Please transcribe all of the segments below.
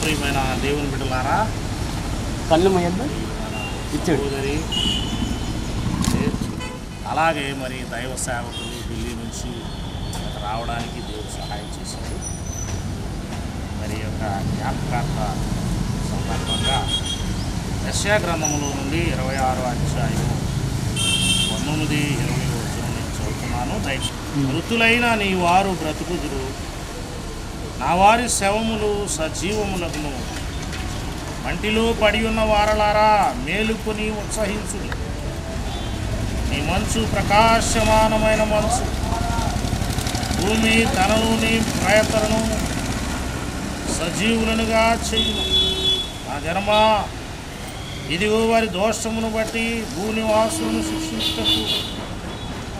ప్రియమైన దేవుని బిడ్డలారా, కళ్ళు మొయ్యద్దు సహోదరి, అలాగే మరి దైవ సేవకులు ఢిల్లీ నుంచి రావడానికి దేవుడు సహాయం చేశాడు. మరి యొక్క జ్ఞాపకార్థ సందర్భంగా యెషయా గ్రంథములో నుండి 26వ అధ్యాయం 19-20 నేను చదువుతున్నాను. మృతులైన నీ వారు బ్రతుకుదురు, నా వారి శవములు సజీవములను. మంటిలో పడి ఉన్న వారలారా, మేలుకొని ఉత్సహించుడి. నీ మంచు ప్రకాశమానమైన మంచు, భూమి తనను నీ ప్రయత్నను సజీవులనుగా చేయును. నా జనమా, ఇదిగో వారి దోషమును బట్టి భూనివాసులను శిక్షించటకు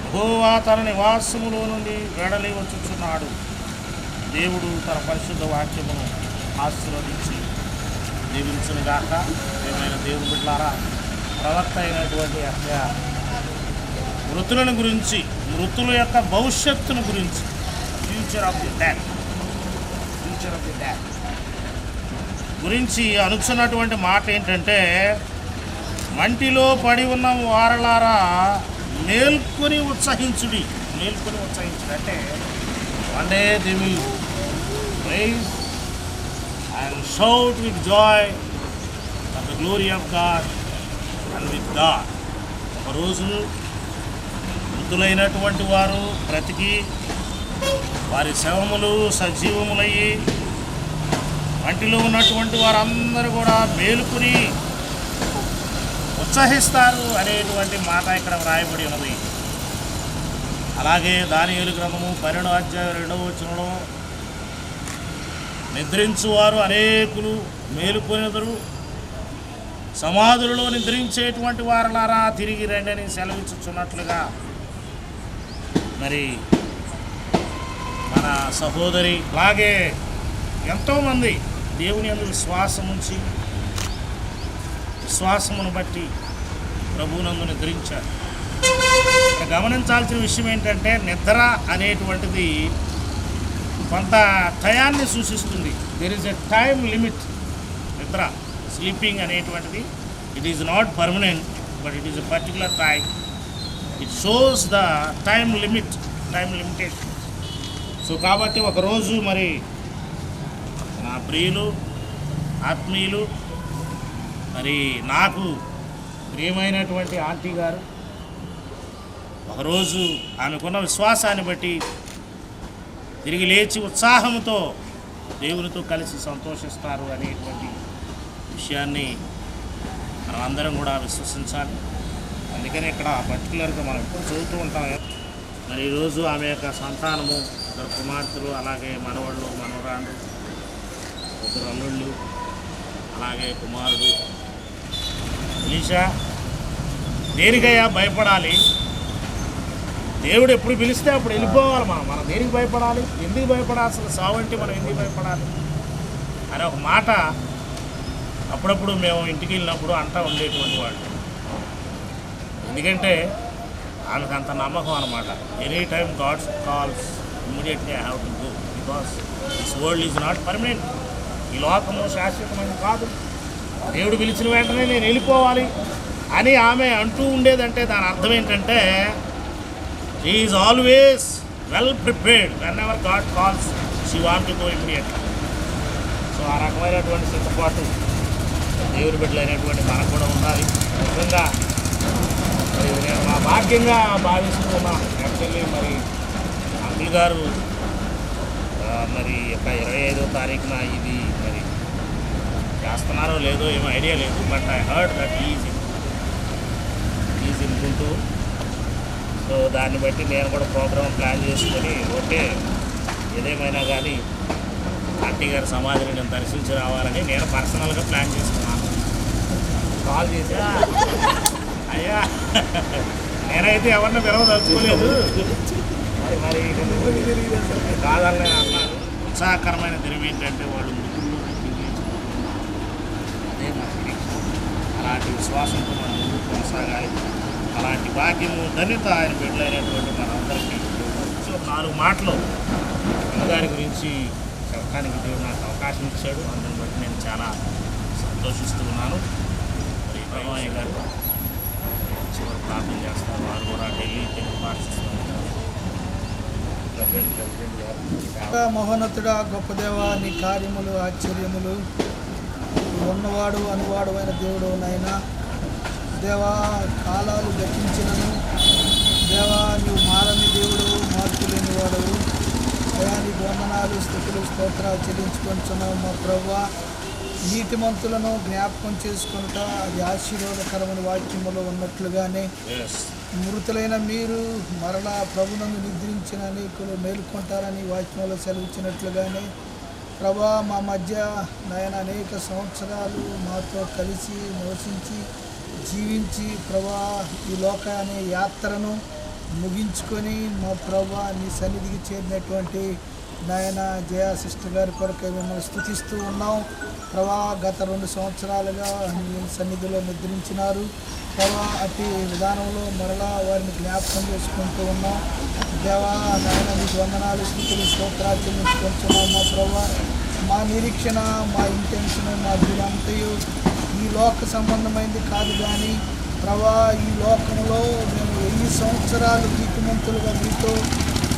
యెహోవా తన నివాసములో నుండి వెడలి వచ్చుచున్నాడు. దేవుడు తన పరిశుద్ధ వాక్యమును ఆశీర్వదించి దీవించునుగాక. ఏమైనా దేవుని బిడ్డలారా, ప్రవక్త అయినటువంటి యెషయా మృతులను గురించి, మృతుల యొక్క భవిష్యత్తును గురించి, ఫ్యూచర్ ఆఫ్ ది డెడ్ గురించి అనుచున్నటువంటి మాట ఏంటంటే, మంటిలో పడి ఉన్న వారలారా మేల్కొని ఉత్సహించుడి. మేల్కొని ఉత్సహించుడి అంటే one day they will praise and shout with joy for the glory of God and with God. ఒక రోజు మృతులైనటువంటి వారు బ్రతికి వారి శవములు సజీవములయ్యి వంటిలో ఉన్నటువంటి వారందరూ కూడా మేలుకుని ఉత్సహిస్తారు అనేటువంటి మాట ఇక్కడ వ్రాయబడి ఉన్నది. అలాగే దానియేలు గ్రంథము 12వ అధ్యాయం 2వ వచనంలో, నిద్రించువారు అనేకులు మేలుకొనెదరు, సమాధులలో నిద్రించేటువంటి వారలారా తిరిగి రండి అని సెలవిచ్చుచున్నట్లుగా మరి మన సహోదరి, అలాగే ఎంతోమంది దేవుని యందు విశ్వాసం ఉంచి విశ్వాసమును బట్టి ప్రభువునందు నిద్రించారు. గమనించాల్సిన విషయం ఏంటంటే, నిద్ర అనేటువంటిది కొంత టయాన్ని సూచిస్తుంది. There is a time limit. నిద్ర, స్లీపింగ్ అనేటువంటిది it is not permanent, but it is a particular time. It shows the time limitation. So కాబట్టి ఒకరోజు మరి నా ప్రియులు, ఆత్మీయులు, మరి నాకు ప్రియమైనటువంటి ఆంటీ గారు ఒకరోజు ఆమెకున్న విశ్వాసాన్ని బట్టి తిరిగి లేచి ఉత్సాహంతో దేవునితో కలిసి సంతోషిస్తారు అనేటువంటి విషయాన్ని మనం అందరం కూడా విశ్వసించాలి. అందుకని ఇక్కడ పర్టికులర్గా మనం ఎప్పుడు చదువుతూ ఉంటాం. మరి ఈరోజు ఆమె యొక్క సంతానము, ఇద్దరు కుమార్తెలు, అలాగే మనవళ్ళు, మనవరాళ్ళు, ఇద్దరు అల్లుళ్ళు, అలాగే కుమారుడు. ఎలీషా, దేనికయ్యా భయపడాలి? దేవుడు ఎప్పుడు పిలిస్తే అప్పుడు వెళ్ళిపోవాలి. మనం దేనికి భయపడాలి? ఎందుకు భయపడాలి? అసలు సావంటే మనం ఎందుకు భయపడాలి అనే ఒక మాట అప్పుడప్పుడు మేము ఇంటికి వెళ్ళినప్పుడు అంటూ ఉండేటువంటి వాళ్ళు. ఎందుకంటే ఆమెకు అంత నమ్మకం అనమాట. Any time God's calls immediately I have to go, because this world is not permanent. ఈ లోకము శాశ్వతమైనది కాదు. దేవుడు పిలిచిన వెంటనే నేను వెళ్ళిపోవాలి అని ఆమె అంటూ ఉండేదంటే దాని అర్థం ఏంటంటే she is always well prepared. When ever God calls she want to go immediately. So ఆ రకమైనటువంటి సిద్ధపాటు దేవుడి బిడ్డలైనటువంటి మనకు కూడా ఉండాలి. నిజంగా మరి నేను మా భాగ్యంగా భావిస్తూ ఉన్నాను. యాక్చువల్లీ మరి అంకుల్ గారు మరి యొక్క 25వ తారీఖున ఇది మరి చేస్తున్నారో లేదో ఏమో ఐడియా లేదు. But I heard that is in Guntur. So దాన్ని బట్టి నేను కూడా ప్రోగ్రామ్ ప్లాన్ చేసుకొని ఓకే ఏదేమైనా కానీ ఆంటీ గారి సమాధిని నేను దర్శించి రావాలని నేను పర్సనల్గా ప్లాన్ చేసుకున్నాను. కాల్ చేసా, అయ్యా నేనైతే ఎవరిని పిలవదలుచుకోలేదు, మరి కాదని నేను అన్నాను. ఉత్సాహకరమైన దినం ఏంటంటే వాళ్ళు మృతుల్లో అదే నా నిరీక్షణ. అలాంటి విశ్వాసంతో మనం ముందుకు కొనసాగాలి. అలాంటి భాగ్యము ధన్యత ఆయన బిడ్డలైనటువంటి మనందరికీ. సో 4 మాటలు దాని గురించి చెప్పడానికి దేవుడు నాకు అవకాశం ఇచ్చాడు. అందుని బట్టి నేను చాలా సంతోషిస్తూ ఉన్నాను. మరి భయమయ్య గారు చివరి ప్రార్థన చేస్తారు. వారు కూడా ఢిల్లీ తెలుగు భాషిస్తున్నారు. ప్రెసిడెంట్ గారు, మహోన్నతుడా, గొప్ప దేవ, నీ కార్యములు ఆశ్చర్యములు, ఉన్నవాడు అనువాడు అయిన దేవుడు నాయనా. దేవా, కాలాలు గతించినను దేవా నీవు మారని దేవుడు, మార్పు లేని వాడవు. దయానికి వందనాలు, స్థుతులు, స్తోత్రాలు చెల్లించుకొంచున్నావు మా ప్రభువా. నీతిమంతులను జ్ఞాపకం చేసుకొనుట అది ఆశీర్వాదకరమైన వాక్యములో ఉన్నట్లుగానే మృతులైన మీరు మరలా ప్రభునందు నిద్రించిన అనేకులు మేలుకొంటారని వాక్యంలో సెలవిచ్చినట్లుగానే ప్రభా మా మధ్య నాయన అనేక సంవత్సరాలు మాతో కలిసి నివసించి జీవించి ప్రభా ఈ లోక అనే యాత్రను ముగించుకొని మా ప్రభా నీ సన్నిధికి చేరినటువంటి నాయన జయా సిస్టర్ గారి కొరకు మిమ్మల్ని స్తుతిస్తూ ఉన్నాం. ప్రభా గత 2 సంవత్సరాలుగా నీ సన్నిధిలో నిద్రించినారు ప్రభా. అతి విధానంలో మరలా వారిని జ్ఞాపకం చేసుకుంటూ ఉన్నాం. దేవా నాయన నీకు వందనాలు, స్తుతులు, స్తోత్రాలు చెల్లించుకుంటున్నాం మా ప్రభా. మా నిరీక్షణ, మా ఇంటెన్షన్, మా దినంతయు ఈ లోక సంబంధమైనది కాదు కానీ ప్రభా ఈ లోకంలో మేము 1000 సంవత్సరాలు నీతిమంతులుగా మీతో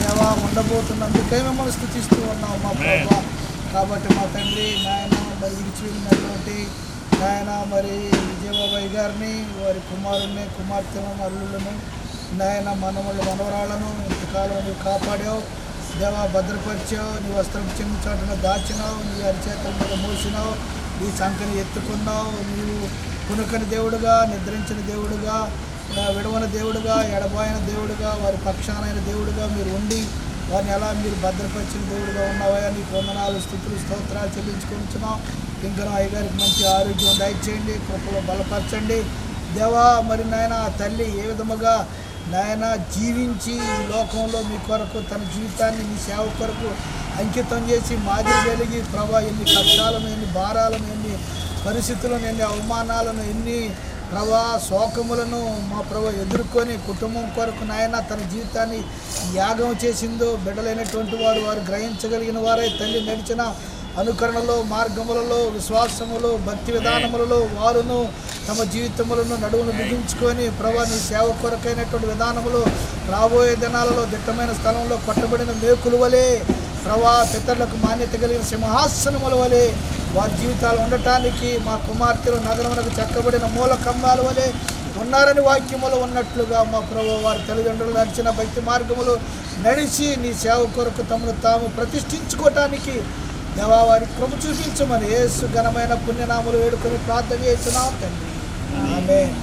దేవా ఉండబోతున్నందుకే మిమ్మల్ని స్తుతిస్తూ ఉన్నాం మా ప్రభా. కాబట్టి మా తండ్రి నాయన మరి విడిచిపెట్టినటువంటి నాయన మరి విజయబాబాయ్ గారిని, వారి కుమారుని, కుమార్తెలను, అల్లులను, నాయన మనవళ్ళు, మనవరాళ్లను ఇంతకాలం నువ్వు కాపాడావు దేవా, భద్రపరిచావు. నీ వస్త్రం చెంది చాటున దాచినావు, నీ అరిచేతల మీద మోసినావు, నీ సంఖ్యను ఎత్తుకున్నావు. నీవు కునుకని దేవుడుగా, నిద్రించిన దేవుడుగా, విడవని దేవుడుగా, ఎడబాయిన దేవుడుగా, వారి పక్షానైన దేవుడుగా మీరు ఉండి వారిని ఎలా మీరు భద్రపరిచిన దేవుడుగా ఉన్నావా. నీకు వందనాలు, స్తుతులు, స్తోత్రాలు చెల్లించుకుంటున్నాం. ఇంకా అయ్యగారికి మంచి ఆరోగ్యం దయచేయండి, కృపలో బలపరచండి దేవా. మరి నాయన తల్లి ఏ విధముగా నాయన జీవించి ఈ లోకంలో మీ కొరకు తన జీవితాన్ని మీ సేవ కొరకు అంకితం చేసి మాదిరి కలిగి ప్రభా ఎన్ని కష్టాలను, ఎన్ని భారాలను, ఎన్ని పరిస్థితులను, ఎన్ని అవమానాలను, ఎన్ని ప్రభా శోకములను మా ప్రభా ఎదుర్కొని కుటుంబం కొరకు నాయన తన జీవితాన్ని యాగం చేసిందో బిడ్డలైనటువంటి వారు గ్రహించగలిగిన వారై తల్లి నడిచిన అనుకరణలో, మార్గములలో, విశ్వాసములో, భక్తి విధానములలో వారును తమ జీవితములను నడువును బిగించుకొని ప్రభా నీ సేవ కొరకైనటువంటి విధానములు రాబోయే దినాలలో దిట్టమైన స్థలంలో కొట్టబడిన మేకులు వలె ప్రభా పితరులకు మాన్యత కలిగిన సింహాసనముల వలె వారి జీవితాలు ఉండటానికి మా కుమార్తెలు నగరమునకు చెక్కబడిన మూల కంబాల వలె ఉన్నారని వాక్యములు ఉన్నట్లుగా మా ప్రభు వారి తల్లిదండ్రులు నడిచిన భక్తి మార్గములు నడిచి నీ సేవ కొరకు తమను తాము ప్రతిష్ఠించుకోవటానికి దేవా వారి కృప చూపించమని యేసు ఘనమైన పుణ్యనామలు వేడుకొని ప్రార్థన చేస్తున్నాం తండ్రి. ఆమేన్.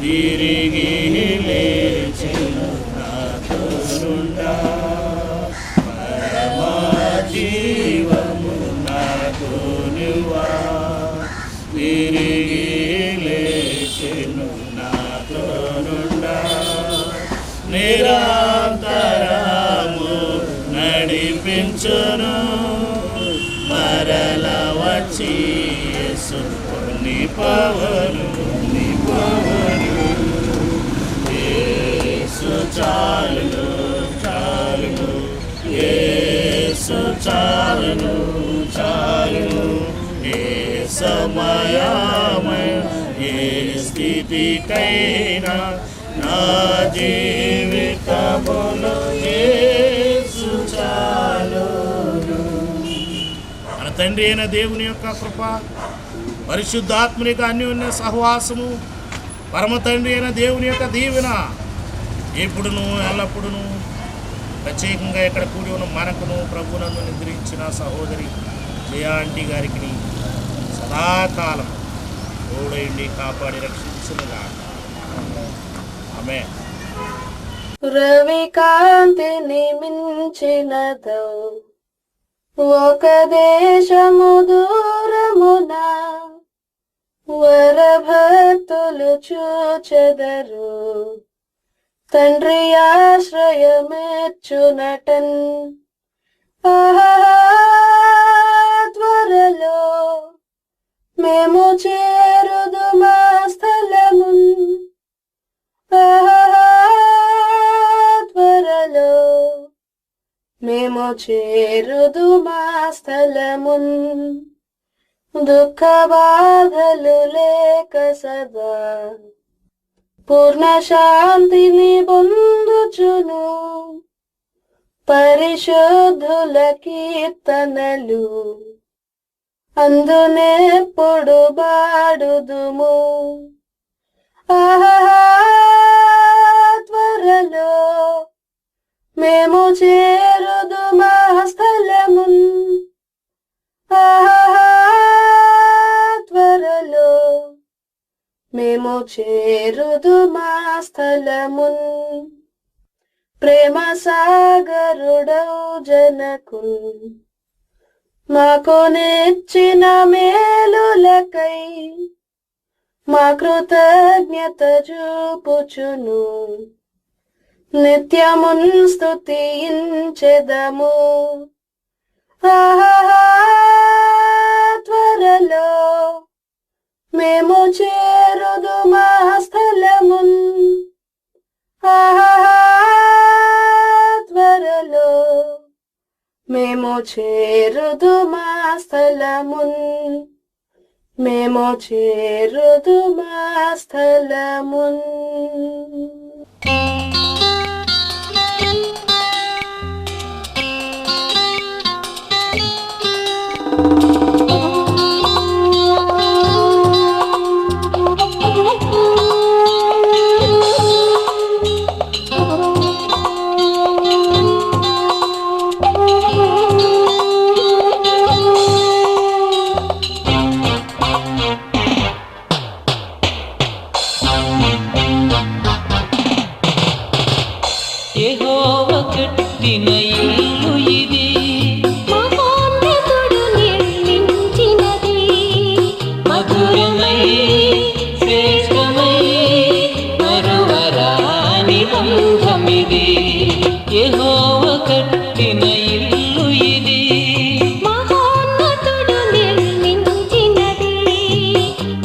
తిరిగి లేచెను నాతో నుండా పరమా జీవము నాతో నివా తిరిగి లేచెను నాతో నుండా నిరంతరము నడిపించును మరల వచ్చి యేసు నీ పవను యేసు చాలును చాలును యేసు చాలును చాలును ఏ సమయమై ఏ స్థితికైనా నా జీవితములో యేసు చాలును. మన తండ్రి అయిన దేవుని యొక్క కృప, పరిశుద్ధాత్మని యొక్క అన్యోన్య సహవాసము, పరమ తండ్రి అయిన దేవుని యొక్క దీవెన ఎప్పుడును ఎల్లప్పుడును ప్రత్యేకంగా ఇక్కడ కూడి ఉన్న మనకును ప్రభునందు నిద్రించిన సహోదరి జయాంటి గారికి సదాకాలం తోడైండి కాపాడి రక్షించునుగా. ఆమేన్. రవి కాంతిని మించినదో ఒక దేశము దూరమున వరభక్తులు చూచెదరు తండ్రి ఆశ్రయమెచ్చునటన్. త్వరలో మేము చేరుదు మా స్థలమున్. త్వరలో మేము చేరుదు మా స్థలమున్. దుఃఖ బాధలు లేక సదా పూర్ణ శాంతిని పొందుచును పరిశుద్ధుల కీర్తనలు అందునెప్పుడు బాడుదుము. త్వరలో మేము చేరుదు మా స్థలమున్. త్వరలో మేము చేరుదు మా స్థలమున్. ప్రేమ సాగరుడౌ జనకున్ మాకు నిచ్చిన మేలులకై మా కృతజ్ఞత చూపుచును నిత్యమున్ స్తుతించెదము. త్వరలో మేము చేరుదు మా స్థలమున్. త్వరలో మేము చేరుదు మా స్థలమున్. మేము చేరుదు మా స్థలమున్. యెహోవా కట్టిన ఇల్లు ఇది, మహోన్నతుడు నిర్మించినది. మధురమై శ్రేష్టమై మరువరాని బంధమిది. యెహోవా కట్టిన ఇల్లు ఇది, మహోన్నతుడు నిర్మించినది.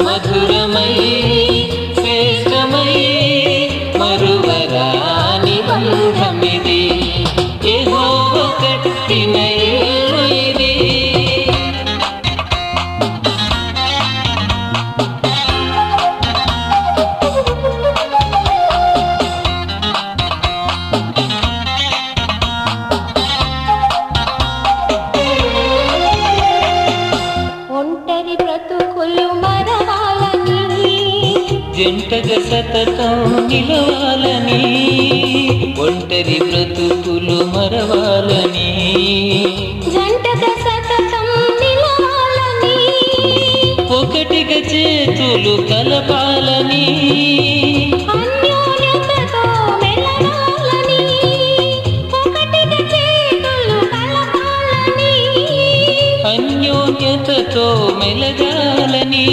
మధురమై శ్రేష్టమై మరువరాని బంధమిది. యెహోవా కట్టిన ఇల్లు ఇది. జంటగా సతతం నిలవాలని, ఒంటరి బ్రతుకులు మరవాలని, జంటగా సతతం నిలవాలని, ఒకటిగా చేతులు కలపాలని, అన్యోన్యతతో మెలగాలని, ఒకటిగా చేతులు కలపాలని, అన్యోన్యతతో మెలగాలని,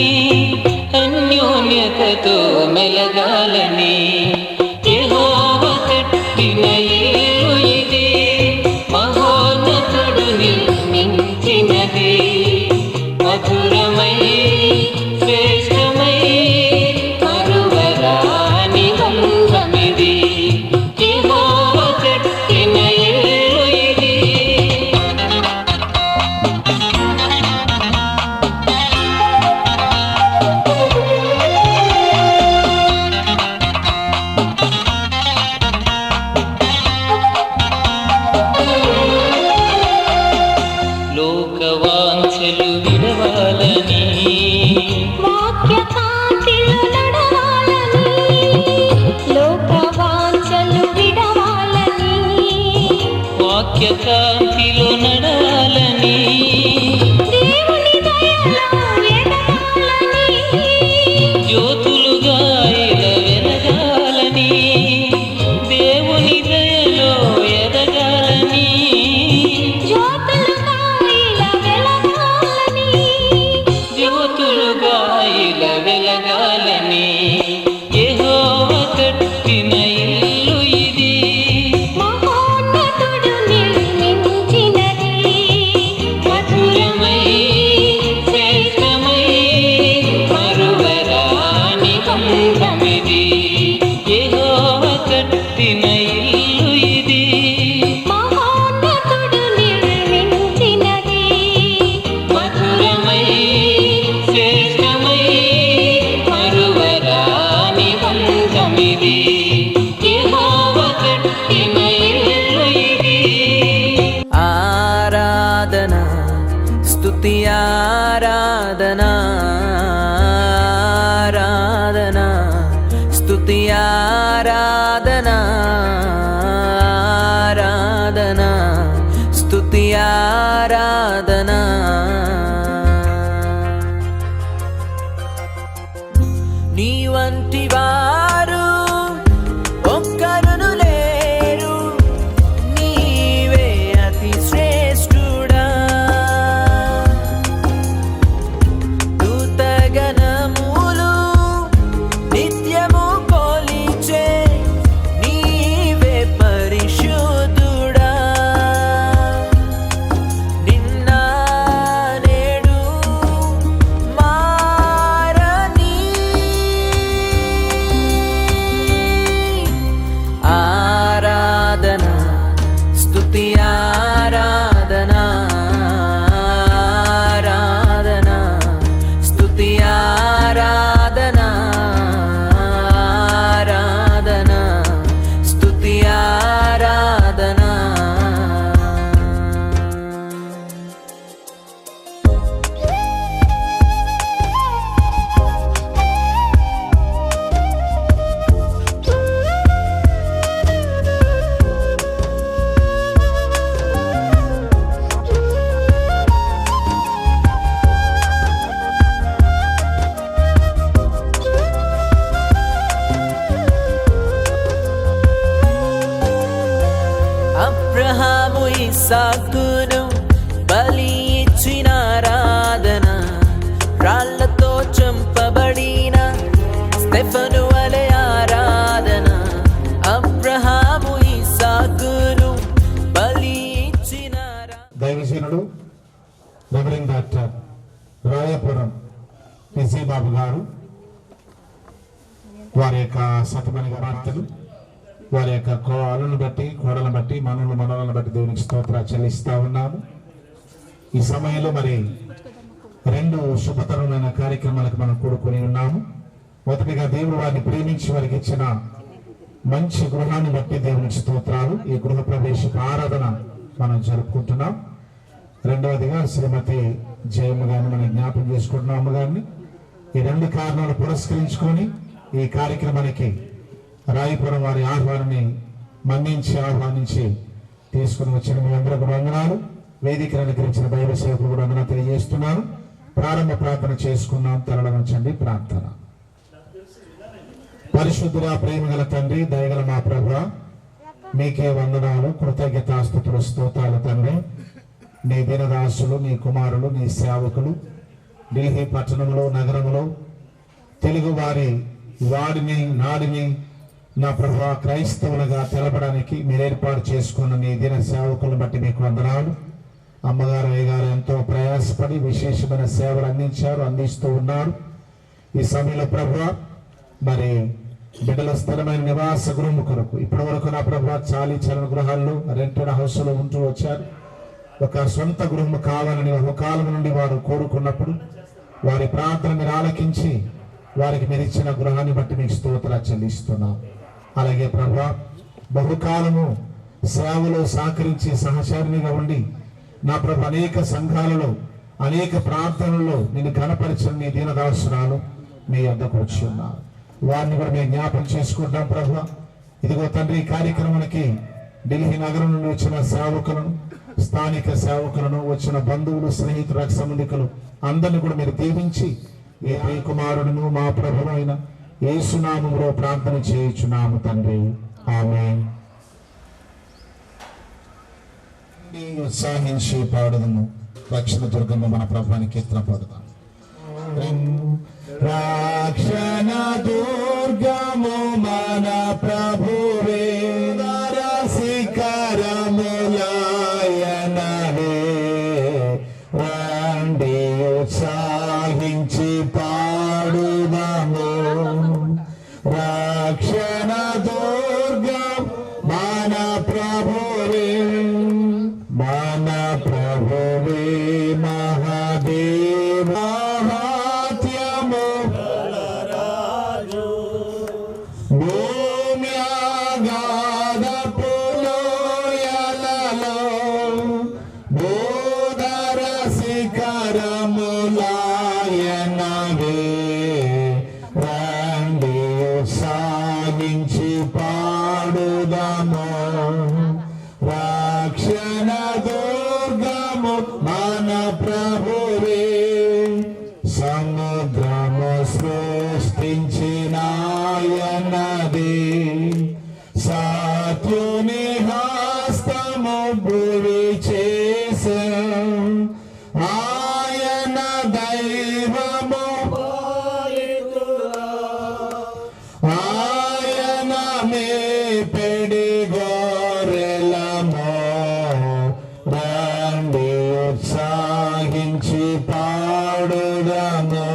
అన్యోన్యతతో మెలగాలని. యెహోవా కట్టిన ఇల్లు ఇది, మహోన్నతుడు నిర్మించినది. మధురమై శ్రేష్టమై మరువరాని బంధమిది. యెహోవా కట్టిన ఇల్లు ఇది. లోకవాంఛలు విడవాలని, వాక్య కాంతిలో నడవాలని, లోకవాంఛలు విడవాలని, వాక్య కాంతిలో నడవాలని, దేవుని దయలో ఎదగాలని, జ్యోతులుగా ఇలా వెలగాలని, దేవుని దయలో ఎదగాలని, జ్యోతులుగా ఇలా వెలగాలని, జ్యోతులుగా ఇలా వెలగాలని. యెహోవా కట్టిన ఇల్లు ఇది, మహోన్నతుడు నిర్మించినది. మధురమై శ్రేష్టమై మరువరాని బంధమిది. యెహోవా కట్టిన ఇల్లు ఇది, మహోన్నతుడు నిర్మించినది. మధురమై శ్రేష్టమై మరువరాని బంధమిది. యెహోవా కట్టిన ఇల్లు ఇది. ఆరాధన స్తుతి ఆరాధన ఆరాధన స్తుతి ఆరాధన ఆరాధన స్తుతి ఆరాధన. నీ వంటి వారు ఒక్కరును లేరు, నీవే అతి శ్రేష్ఠుడా. దూతగణములు నిత్యము కొలిచే, నీవే పరిశుద్ధుడా. నిన్న నేడు మారని ఆరాధన స్తుతి ఆరాధన ఆరాధన స్తుతి ఆరాధన ఆరాధన స్తుతి ఆరాధన. అబ్రహాము ఇస్సాకును బలి ఇచ్చిన ఆరాధన, రాళ్లతో చంపబడిన స్టెఫను వలె ఆరాధన. అబ్రహాము ఇస్సాకును బలి ఇచ్చిన దైవజనుడు రెవరెండ్ డాక్టర్ రాయపురం పిసి బాబు గారు వారి యొక్క సతమణి వార్తలు, వారి యొక్క కోడలను బట్టి మనలను బట్టి దేవునికి స్తోత్రాలు చెల్లిస్తా ఉన్నాము. ఈ సమయంలో మరి రెండు శుభతరమైన కార్యక్రమాలకు మనం కూడుకొని ఉన్నాము. మొదటిగా దేవుడు వారిని ప్రేమించి వారికి ఇచ్చిన మంచి గృహాన్ని బట్టి దేవునికి స్తోత్రాలు. ఈ గృహ ప్రవేశ ఆరాధన మనం జరుపుకుంటున్నాం. రెండవదిగా శ్రీమతి జయమ్మ గారిని మనం జ్ఞాపకం చేసుకుంటున్నాం. అమ్మగారిని ఈ రెండు కారణాలు పురస్కరించుకొని ఈ కార్యక్రమానికి రాయపురం వారి ఆహ్వానాన్ని మన్నించి ఆహ్వానించి తీసుకుని వచ్చిన మీ అందరికి వందనాలు. వేదికను అలంకరించిన దైవ సేవకులు కూడా వందనాలు తెలియజేస్తున్నాను. ప్రారంభ ప్రార్థన చేసుకున్నాం. తలల వంచండి. ప్రార్థన. పరిశుద్ధుడా, ప్రేమ గల తండ్రి, దయగల మా ప్రభువా, మీకే వందనాలు, కృతజ్ఞతాస్తుతులు, స్తోత్రాలు తండ్రి. నీ దినదాసులు, నీ కుమారులు, నీ సేవకులు ఢిల్లీ పట్టణంలో, నగరంలో తెలుగు వాడిని నాడిని నా ప్రభువా క్రైస్తవులుగా తెలపడానికి మీరు ఏర్పాటు చేసుకున్న నీ దిన సేవకులను బట్టి మీకు వందనాలు. అమ్మగారు అయ్యగారు ఎంతో ప్రయాసపడి విశేషమైన సేవలు అందిస్తూ ఉన్నారు. ఈ సమయంలో ప్రభువా మరి బిడ్డల స్థిరమైన నివాస గృహం కొరకు ఇప్పటి వరకు నా ప్రభువా చాలీ చలన గృహాల్లో, రెంటెడ్ హౌస్లో ఉంటూ వచ్చారు. ఒక సొంత గృహం కావాలని ఒక కాలం నుండి వారు కోరుకున్నప్పుడు వారి ప్రార్థన మీరు ఆలకించి వారికి మీరు ఇచ్చిన గృహాన్ని బట్టి మీకు స్తోత్రాలు చెల్లిస్తున్నాం. అలాగే ప్రభువా బహుకాలము సేవలో సహకరించి సహచరునిగా ఉండి నా ప్రభు అనేక సంఘాలలో అనేక ప్రార్థనల్లో నిన్ను ఘనపరిచిన నీ దీనదాసురాలు మీ వద్దకు వచ్చి ఉన్నారు. వారిని కూడా మేము జ్ఞాపకం చేసుకుంటాం ప్రభువా. ఇదిగో తండ్రి, ఈ కార్యక్రమానికి ఢిల్లీ నగరం నుండి వచ్చిన సేవకులను, స్థానిక సేవకులను, వచ్చిన బంధువులు, స్నేహితులు, రక్త సంబంధికులు అందరిని కూడా మీరు దీవించి ఏ కుమారుడును మా ప్రభువు అయిన యేసునామములో ప్రార్థన చేయుచున్నాము తండ్రి. ఆమేన్. ఉత్సాహించి పాడుదము రక్షణ దుర్గమ్మ మన ప్రభువానికి కీర్తన పాడుదాం. రక్షణ దుర్గము మన ప్రభువే, శిఖరములాయనవే, రండి ఉత్సాహించి పాడుదము. రక్షణ దుర్గం మన ప్రభువే, మన ప్రభువే మహాదేవ మహాత్యము భూమ్యాగాధపు లోయలలో బోధర శిఖరములాయనవే, రండి ఉత్సాహించి పాడుదము. రక్షణ దుర్గము మన ప్రభువే, సముద్రము సృష్టించినాయనది, సత్యుని హస్తము భువి చేసే, ఆయన దైవము ఆయన మేపెడి గొర్రెలము, రండి ఉత్సాహించి పాడుదము.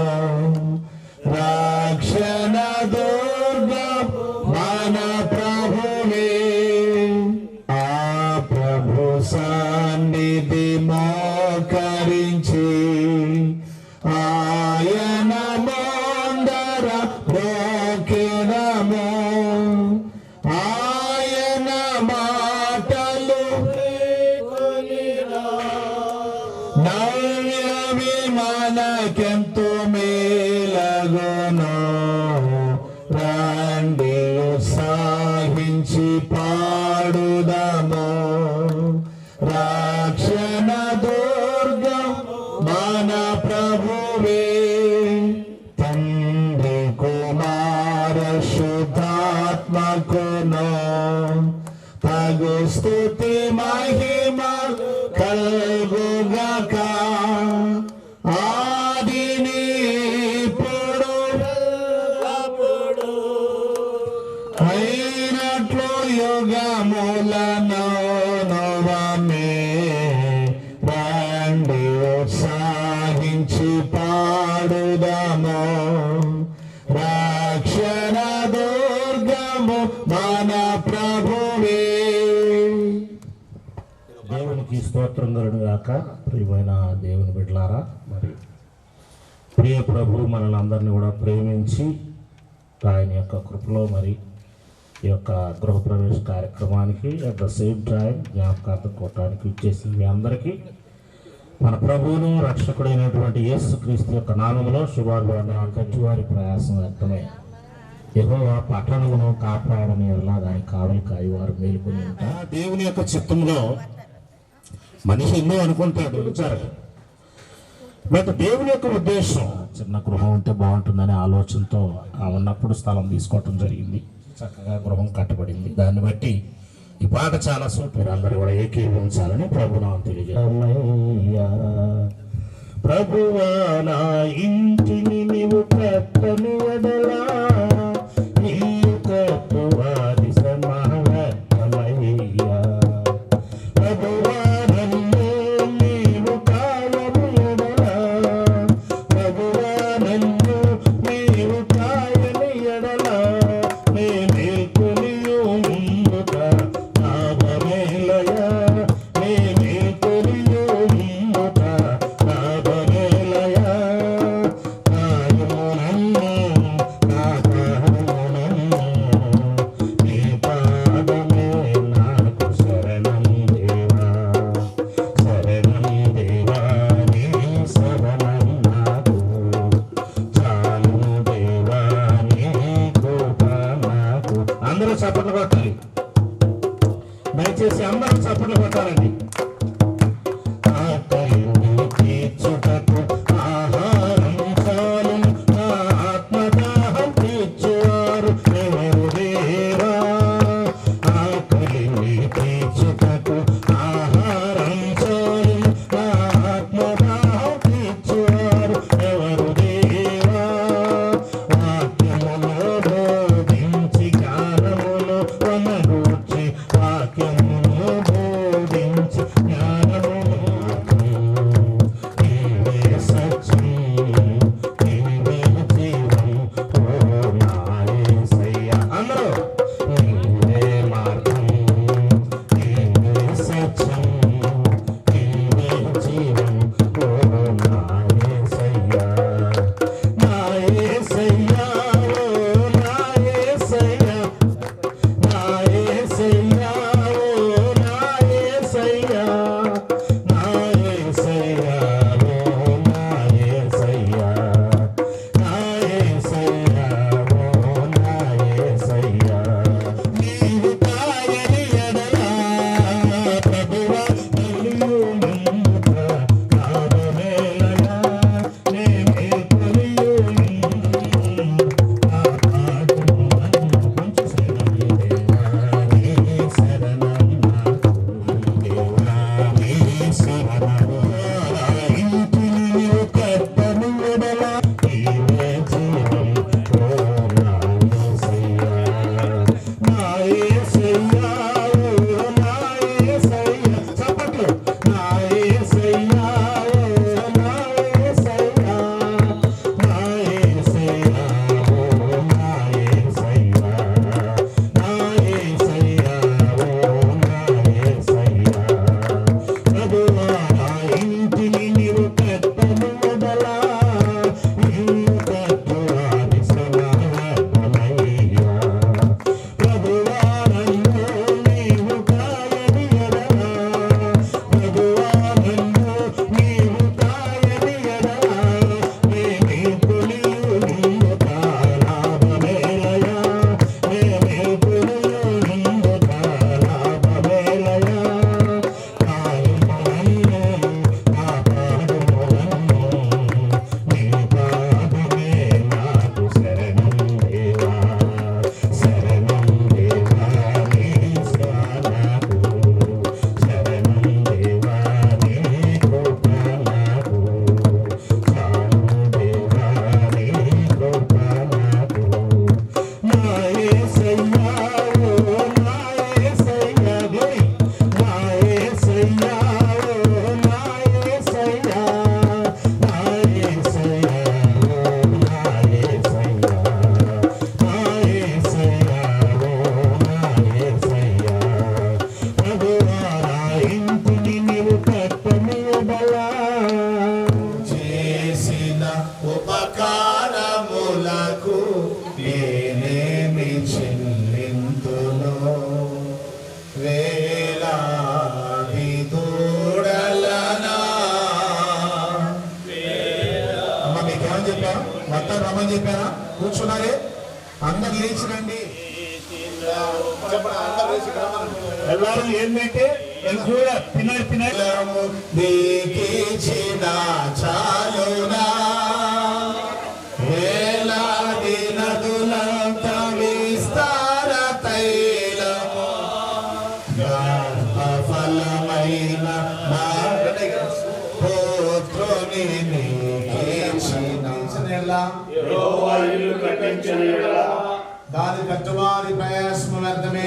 రక్షణ దుర్గం మన ప్రభువే, ఆ ప్రభు సన్నిధి మోకరించి ఆయన ముందర బ్రోకినము, ఆయన మాటలు నవ్యవి మనకెంతో మేలగును, రండి ఉత్సాహించి పాడుదము. రక్షణ దుర్గం మన ప్రభువే, తండ్రి కుమార శుద్ధాత్మకును తగు స్తుతి మహిమ కల్గుగాక, ఆదిని ఇప్పుడు అయినట్లు యుగములను నవమే, రండి ఉత్సాహించి పాడుదము. రక్షణ దుర్గము మన ప్రభువే. దేవునికి స్తోత్రం కలుగుగాక. ప్రియమైన దేవుని బిడ్డలారా, మరి ప్రియ ప్రభు మనల్ని అందరినీ కూడా ప్రేమించి ఆయన యొక్క కృపలో మరి ఈ యొక్క గృహప్రవేశ కార్యక్రమానికి అట్ ద సేమ్ టైం జ్ఞాపకార్థం కొట్టడానికి ఇచ్చేసి మీ అందరికీ మన ప్రభువును రక్షకుడైనటువంటి యేసుక్రీస్తు యొక్క నామములో శుభాభివందనాలు. వారి ప్రయాసం వ్యక్తమై యెహోవా పట్టణమును కాపాడని ఎలా దాని కావలి కాయవారు మేలుకొని ఉంటారు. దేవుని యొక్క చిత్తంలో మనిషి ఎన్నో అనుకుంటాడు జరగదు. బట్ దేవుని యొక్క ఉద్దేశం చిన్న గృహం ఉంటే బాగుంటుందనే ఆలోచనతో ఉన్నప్పుడు స్థలం తీసుకోవటం జరిగింది. చక్కగా గృహం కట్టబడింది. దాన్ని బట్టి ఈ పాట చాలా సూపర్. అందరూ కూడా ఏకీభవించాలని ప్రభునామం తెలియజేయ్యా. ప్రభువా నా ఇంటిని నీవు కట్టని ఎడలా నీవు కట్టువాది సమానమయ్యా. ప్రభువా నన్ను నీవు కాయని ఎడలా, ప్రభువా నన్ను నీవు కాయని ఎడలా నేనే కొనియు ముందుట లాభమేలయా, నేనే కొనియు ముందుట లాభమేలయా. కాయము నన్ను కాపాడుము, నీ పాదమే నాకు శరణం దేవా, శరణం దేవా నీ శరణం నాకు చాలును దేవా నీ కృప నాకు. అందరూ చప్పట్లు కొట్టాలి. దయచేసి అందరూ చప్పట్లు కొట్టాలండి. ఆకలిని తీర్చుటకు ఆహారం చాలును, నా ఆత్మదాహం తీర్చువారు ఎవరు దేవా. ఆకలిని తీర్చుటకు ఆహారం చాలును, నా ఆత్మదాహం తీర్చువారు ఎవరు దేవా. వాక్యమును బోధించి జ్ఞానమును వనగూర్చి, వాక్యమును బోధించి జ్ఞానమును నీవే సత్యం, నీవే జీవం, ఓ నా యేసయ్యా. అందరూ నీవే మార్గం, నీవే సత్యం, నీవే జీవం, ఓ నా యేసయ్యా. నా యేసయ్యా, ఓ నా యేసయ్యా, నా యేసయ్యా, ఓ నా యేసయ్యా, నా యేసయ్యా, ఓ నా యేసయ్యా, నా యేసయ్యా, ఓ నా యేసయ్యా. నీవు కాయని ఎడలా ప్రభువా నన్ను ముందుట లాభమేలయా, నేనే కొనియు కాపాడుము నన్ను కొంచెం శరణం దేవా నీ శరణం నాకు దేవా నీ శరణం. నా ఇంటిని నీవు కట్టని ఎడలా నీవే జీవం, ఓ నా యేసయ్యా. నా యేసయ్యా, ఓ నా యేసయ్యా. చప్పట్లు. నా యేసయ్యా, ఓ నా యేసయ్యా, నా యేసయ్యా, ఓ నా యేసయ్యా, నా యేసయ్యా, ఓ నా యేసయ్యా. ప్రభువా నా ఇంటిని నీవు కట్టని ఎడలా నీవు కట్టువాది సమానమయ్యా. ప్రభువా నన్ను నీవు కాయని ఎడలా, ప్రభువా నన్ను నీవు కాయని ఎడలా నేనే కొనియు ముందుట లాభమేలయా, నేనే కొనియు ముందుట లాభమేలయా. కాయము నన్ను కాపాడుము నన్ను, నీ పాదమే నాకు శరణం దేవా, శరణం దేవా నీ నాకు, శరణం దేవా నీ కృప నాకు, చాలు దేవా నీ కృప నాకు. నా యేసయ్యా, ఓ నా యేసయ్యా, గ్లోరీ. నా యేసయ్యా, ఓ నా యేసయ్యా, నా యేసయ్యా, ఓ నా యేసయ్యా, నా యేసయ్యా, ఓ నా యేసయ్యా. ప్రభువా నా ఇంటిని నీవు కట్టని ఎడలా చేసిన ఉపకారములకు నేనేమి చెల్లింతును. వేలాది దూడలనా. అమ్మ మీకేమని చెప్పాను? మొత్తం రమ్మని చెప్పానా? కూర్చున్నారే అందరు లేచి రండి. చెప్పండి, అందరు లేచి రమ్మని. ಎಲ್ಲರೂ ఏంటంటే కూడా పిన్నడి నీకిచ్చిన చాలునా వేలాది నదులంత విస్తార తైలము ఫలమైన పుత్రుని నీకిచ్చిన దాని కట్టువారి ప్రయాసము వ్యర్థమే.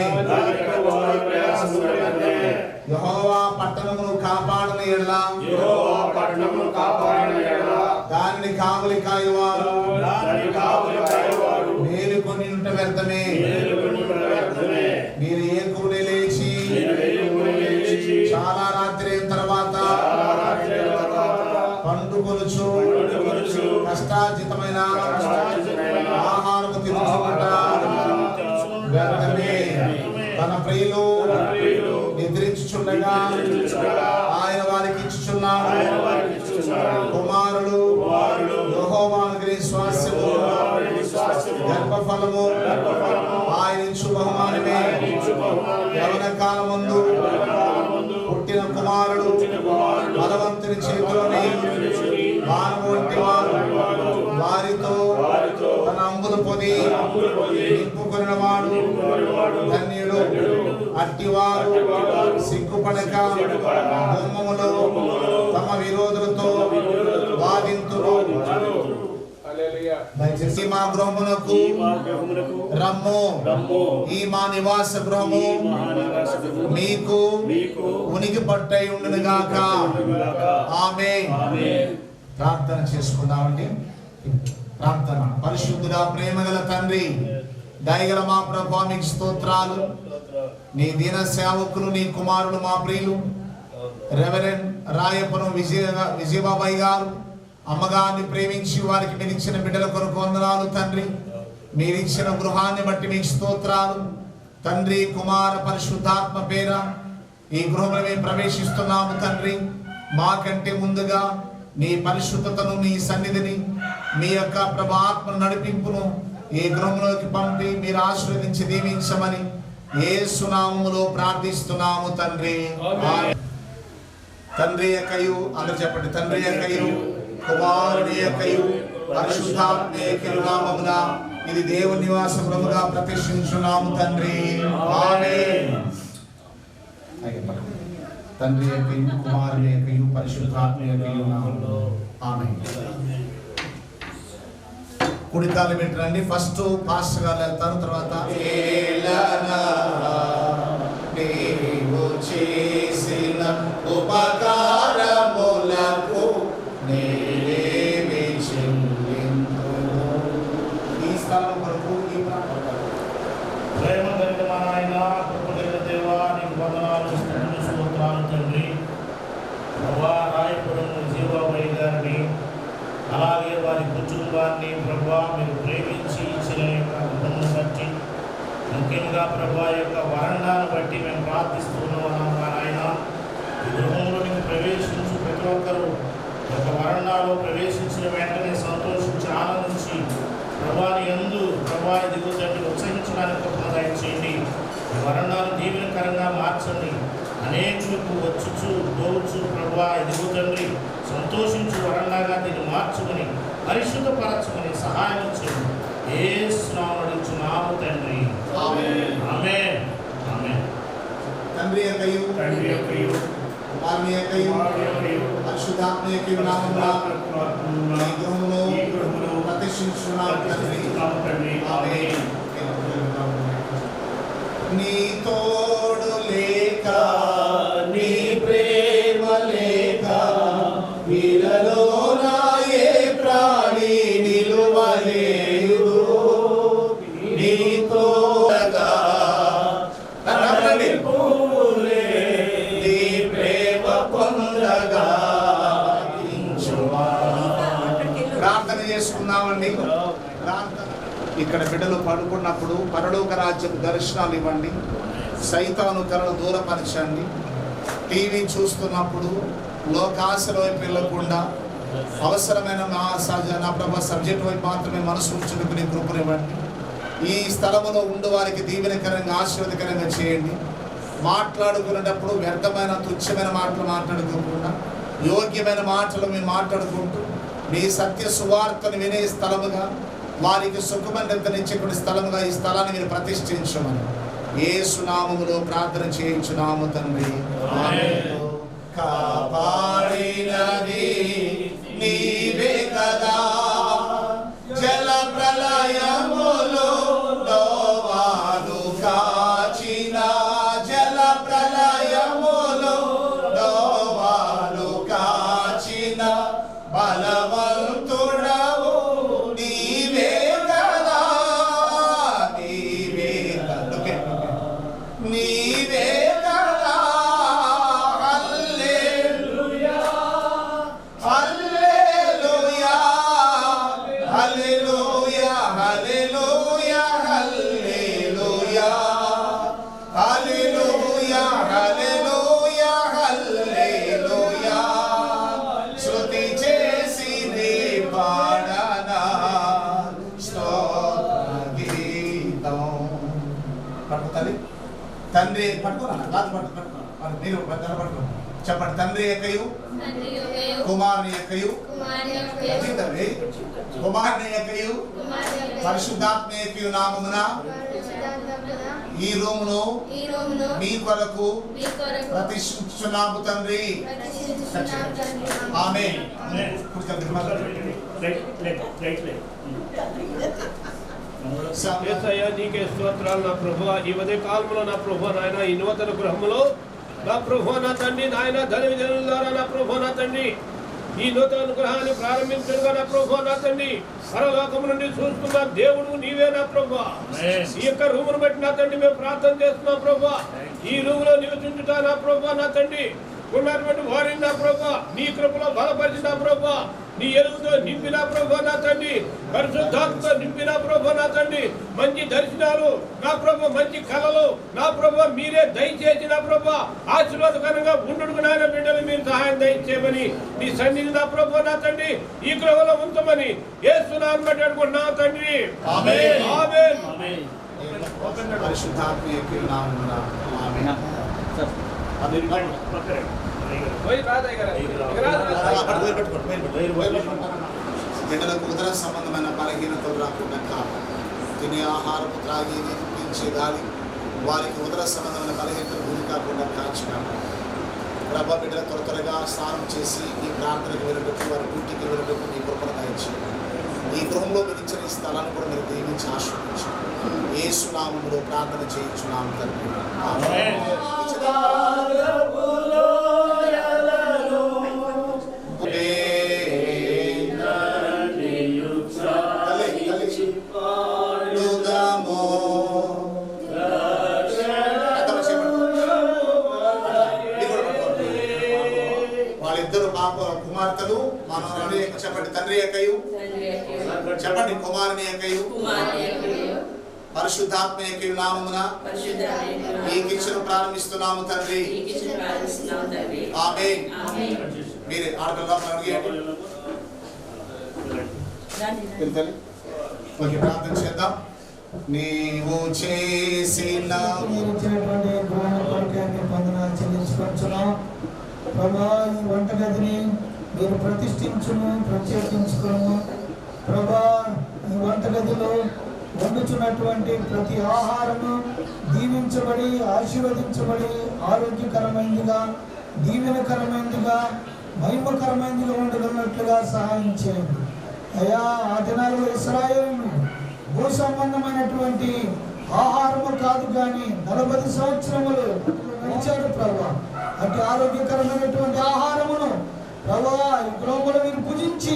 యెహోవా పట్టణమును కాపాడని ఎడల దానిని కావలి కాయువారు మేలుకొని ఉంట వ్యర్థమే. మీరు ఏకునే లేచి చాలా రాత్రి అయిన తర్వాత పండుకొనుచు కష్టార్జితమైన ఆహారము తినుచుకుంటా వ్యర్థమే. తన ప్రియులు నిద్రించుచుండగా ఆయన వారికి ఇచ్చుచున్నాడు. కుమారులు యెహోవాకు స్వాస్యము గర్భఫలము ఆయన ఇచ్చు బహుమానమే. యవన కాలమందు పుట్టిన కుమారుడు బలవంతుని చేతిలోని బాణము వంటి వారు. వారితో తన అంబులు పొది నింపుకొనిన వాడు ధన్యుడు. అట్టివారు సిగ్గుపడక గుమ్మములో తమ విరోధులతో వాదింతురు. దయచేసి మా గృహమునకు రమ్ము. ఈ మా నివాస గృహము మీకు ఉనికి పట్టై ఉండును గాక. ఆమేన్. ప్రార్థన చేసుకుందామండి. ప్రార్థన. పరిశుద్ధుడా, ప్రేమగల తండ్రి, దయగల మా ప్రభువా, మీకు స్తోత్రాలు. నీ దీన సేవకులు, నీ కుమారులు, మా ప్రియులు రెవరెండ్ రాయపురం విజయబాబాయ్ గారు అమ్మగారిని ప్రేమించి వారికి మీరు ఇచ్చిన బిడ్డల కొరకు వందనాలు తండ్రి. మీరు ఇచ్చిన గృహాన్ని బట్టి మీకు స్తోత్రాలు తండ్రి. కుమార పరిశుద్ధాత్మ పేర ఈ గృహంలో మేము ప్రవేశిస్తున్నాము తండ్రి. మాకంటే ముందుగా నీ పరిశుద్ధతను, నీ సన్నిధిని, మీ యొక్క ప్రభాత్మ నడిపింపును ఈ గృహంలోకి పంపి మీరు ఆశీర్వదించి దీవించమని యేసు నామములో ప్రార్థిస్తున్నాము తండ్రి. తండ్రి యొక్కయు, అందరూ చెప్పండి, తండ్రి యొక్కయు కుమారుని యొక్కయు పరిశుద్ధాత్మ యొక్కయు నామమున ఇది దేవుని నివాస గృహముగా ప్రతిష్ఠించున్నాము తండ్రి. ఆమేన్. తండ్రి యొక్కయు కుమారుని యొక్కయు పరిశుద్ధాత్మ యొక్కయు నామములో ఆమేన్. కుడికాలు పెట్టండి. ఫస్ట్ పాస్టర్ గారు వెళ్తారు, తర్వాత నీవు చేసిన ఉపకారములకు నేనేమి చెల్లింతును. ఈ స్థలం కొరకు ఈ ప్రేమ కలిగిన మా నాయన, కృప కలిగిన దేవా, నీకు వందనాలు, స్తుతులు, స్తోత్రాలు తండ్రి. ప్రభువా, రాయపురం విజయబాబాయ్ గారిని అలాగే వారి కుటుంబాన్ని ప్రభువా మీరు ప్రేమించి ఇచ్చిన యొక్క కృపను బట్టి, ముఖ్యంగా ప్రభువా యొక్క వరండాను బట్టి మేము ప్రార్థిస్తున్నాము నాయన. ఈ గృహంలోనికి ప్రవేశించి ప్రతి ఒక్కరూ ఒక వరండాలో ప్రవేశించిన వెంటనే సంతోషించి ఆనందించి ప్రభువాని యందు ప్రభువా ఇదిగో తండ్రి ఉత్సహించడానికి కృపను దయచేయండి. ఈ వరండాను దీవెనకరంగా మార్చండి. అనేకులకు వచ్చుచు పోవచ్చు ప్రభువా ఇదిగో తండ్రి సంతోషించు వరండాగా దీన్ని మార్చుకొని పరిశుద్ధపరచుకొని సహాయం చేయండి. యేసు నామములో అడుగుచున్నాము తండ్రి. ఆమేన్. ఆమేన్. ఆమేన్. తండ్రి యొక్కయు కుమారుని యొక్కయు పరిశుద్ధాత్మ యొక్కయు నామమున ఈ గృహములో ప్రతిష్ఠించున్నాము తండ్రి. ఆమేన్. నీ తోడు లేక, నీ ప్రేమ లేక వీరలో నాయే ప్రాణి నిలువలేదు. నీ తోడగా నీ ప్రేమ పొందగా ప్రార్థన చేసుకుందామండి. ప్రార్థన. ఇక్కడ బిడ్డలు పడుకున్నప్పుడు పరలోక రాజ్యపు దర్శనాలు ఇవ్వండి. సైతాను కలను దూరపరచండి. టీవీ చూస్తున్నప్పుడు లోకాశల వైపు వెళ్ళకుండా అవసరమైన నా ప్రభా సబ్జెక్ట్ వైపు మాత్రమే మనసు ఉంచుకుని కృపనివ్వండి. ఈ స్థలములో ఉండు వారికి దీవెనకరంగా ఆశీర్వదకరంగా చేయండి. మాట్లాడుకునేటప్పుడు వ్యర్థమైన తుచ్చమైన మాటలు మాట్లాడుకోకుండా యోగ్యమైన మాటలు మేము మాట్లాడుకుంటూ మీ సత్య సువార్తను వినే స్థలముగా వారికి సుఖమంతనిచ్చేటువంటి స్థలముగా ఈ స్థలాన్ని మీరు ప్రతిష్ఠించమని యేసు నామములో ప్రార్థన చేయించున్నాము తండ్రి. ఆమేన్. కాపాడినది నీవే కదా, జల ప్రళయములో నోవాను కాచిన, జల ప్రళయములో నోవాను కాచిన బలవంతుడవు నీవే కదా, నీవే కదా, నీవే కదా. హల్లెలూయా హల్లెలూయా హల్లెలూయా హల్లెలూయా హల్లెలూయా హల్లెలూయా హల్లెలూయా హల్లెలూయా. శృతి చేసి నీ పాడనా స్తోత్ర గీతం. పట్టుకోవాలి తండ్రి, పట్టుకోనా కాదు, పట్టుకో మీరు పట్టుకో. చెప్పండి. తండ్రి యొక్కయు కుమారుని యొక్కయు కుమారుని యొక్కయు పరిశుద్ధాత్మ యొక్కయు నామమున ఈ రూమును మీ కొరకు ప్రతిష్ఠించున్నాము తండ్రి. ఆమేన్. యేసయ్యా నీకే స్తోత్రాలు నా ప్రభువా. ఈ ఉదయ కాలంలో నా ప్రభువా నాయన, ఈ నూతన గృహములో నా ప్రభువా నా తండ్రి నాయన, ధన విజనుల ద్వారా నా ప్రభువా నా తండ్రి ఈ నూతన గృహాన్ని ప్రారంభించగా నా ప్రభువా నా తండ్రి, పరలోకము నుండి చూస్తున్న దేవుడు నీవే నా ప్రభువా. ఈ యొక్క రూమును బట్టి నా తండ్రి మేము ప్రార్థన చేస్తున్నాం ప్రభువా. ఈ రూములో నివసించుట నా ప్రభువా నా తండ్రి ఉన్నటువంటి వారిని నా ప్రభువా నీ కృపలో బలపరిచిన ప్రభువా, నీ ఎలుగుతో నింపిన ప్రభువా నా తండ్రి, పరిశుద్ధాత్మతో నింపిన ప్రభువా నా తండ్రి, మంచి దర్శనాలు నా ప్రభువా, మంచి కళలు నా ప్రభువా మీరే దయచేసిన ప్రభువా, ఆశీర్వాదకరంగా ఉండుకు నాయన బిడ్డలు మీరు సహాయం దయచేయమని నీ సన్నిధి నా ప్రభువా నా తండ్రి ఈ గృహంలో ఉంచమని యేసు నామమున బట్టి అడుగుతున్నాం తండ్రి. ఆమేన్ ఆమేన్. పరిశుద్ధాత్మ యొక్క నామమున ఆమేన్. బిడ్డలకు ఉదర సంబంధమైన బలహీనతలు రాకుండా కాదు, తినే ఆహారము త్రాగి నింపించే గాలి వారికి ఉదర సంబంధమైన బలహీనతలు గురి కాకుండా కాచున్నాము. ప్రభ బిడ్డల త్వరగా స్నానం చేసి ఈ ప్రార్థనకు వెళ్ళటకు వారి డ్యూటీకి వెళ్ళటకు మీ కృపను దయచేయండి. ఈ గృహంలో మీరు ఇచ్చిన ఈ స్థలాన్ని కూడా మీరు దీవించి ఆశీర్వదించండి. యేసు నామములో ప్రార్థన చేయించున్నాము తండ్రి. ఆమేన్. వాళ్ళిద్దరు కుమార్తెలు మన తండ్రి చెప్పండి. తండ్రి యొక్కయు చెప్పండి. కుమారుని యొక్కయు పరిశుద్ధాత్మ యొక్కయు నామమున ఈ కిచెన్ ప్రారంభిస్తున్నాము తండ్రి. ఆమేన్. మీరే ఆడపిల్ల ఓకే, ప్రార్థన చేద్దాం. నీవు చేసిన వందనాలు చెల్లించుకొచ్చున్నాం ప్రభా. ఈ వంటగదిని మీరు ప్రతిష్ఠించును, ప్రత్యేకించుకును ప్రభా. ఈ వంటగదిలో వండుచున్నటువంటి ప్రతి ఆహారము దీవించబడి ఆశీర్వదించబడి ఆరోగ్యకరమైనదిగా, దీవెనకరమైనదిగా, మహిమకరమైనదిగా ఉండగలిగినట్లుగా సహాయం చేయండి అయ్యా. ఆ దినాల్లో ఇశ్రాయేలు భూ సంబంధమైనటువంటి ఆహారము కాదు కానీ 40 సంవత్సరములు నడిచాడు ప్రభా. అటు ఆరోగ్యకరమైనటువంటి ఆహారమును ప్రభా ఈ గృహంలో మీరు పూజించి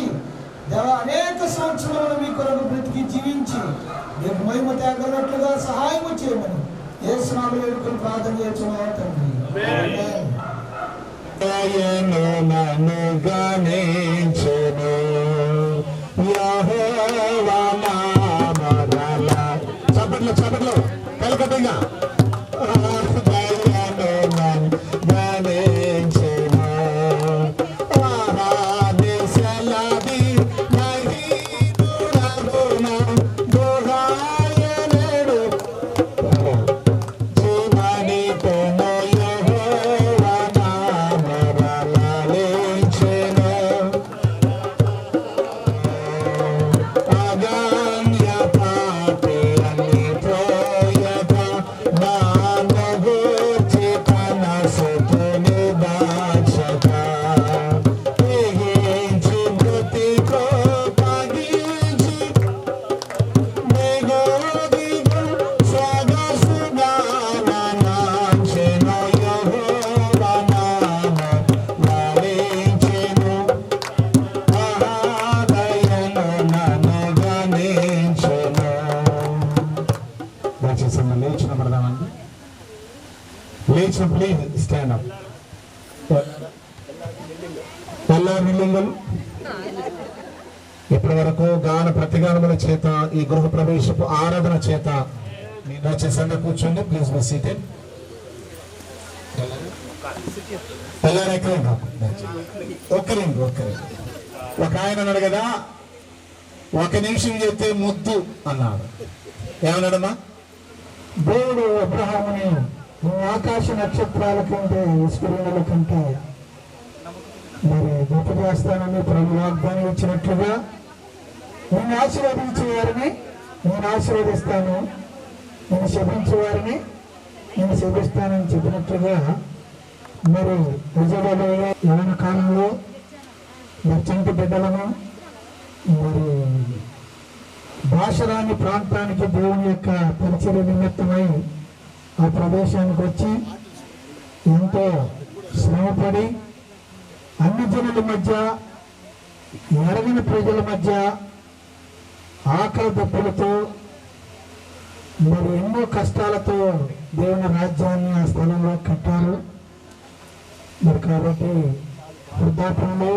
అనేక సంవత్సరాలను మీ కొరకు బ్రతికి జీవించి మీకు మహిమ తేగలట్లుగా సహాయం చేయమని యేసు నామములో వేడుకొని ప్రార్థన చేస్తున్నాం తండ్రి. చప్పట్లో చప్పట్లో కలకట్టగా Bye. Please stand up. ఎల్లారిల్లింగం ఇప్పటి వరకు గాన ప్రతిగానముల చేత ఈ గృహ ప్రవేశపు ఆరాధన చేత మీరు వచ్చేసంగా కూర్చోండి. Please be seated. ఎల్లారు ఎక్కడండి ఒక్కరింగ్. ఒక ఆయన అన్నాడు కదా, ఒక నిమిషం చెప్తే ముద్దు అన్నాడు. ఏమన్నాడమ్మా? దేవుడు అబ్రహాముని ఆకాశ నక్షత్రాల కంటే సూర్యుల కంటే మరి గొప్ప చేస్తానని ప్రభు వాగ్దానం ఇచ్చినట్లుగా నేను ఆశీర్వదించే వారిని నేను ఆశీర్వదిస్తాను, నేను శపించే వారిని నేను శపిస్తానని చెప్పినట్లుగా మరి విజయవాడ యవన కాలంలో మరి చంటి బిడ్డలను మరి భాషరాని ప్రాంతానికి దేవుని యొక్క పరిచయ నిమిత్తమై ఆ ప్రదేశానికి వచ్చి ఎంతో శ్రమపడి అన్ని జనుల మధ్య, ఎరగిన ప్రజల మధ్య ఆకలి దప్పులతో మరి ఎన్నో కష్టాలతో దేవుని రాజ్యాన్ని ఆ స్థలంలో కట్టారు. మరి కాబట్టి వృద్ధాప్యంలో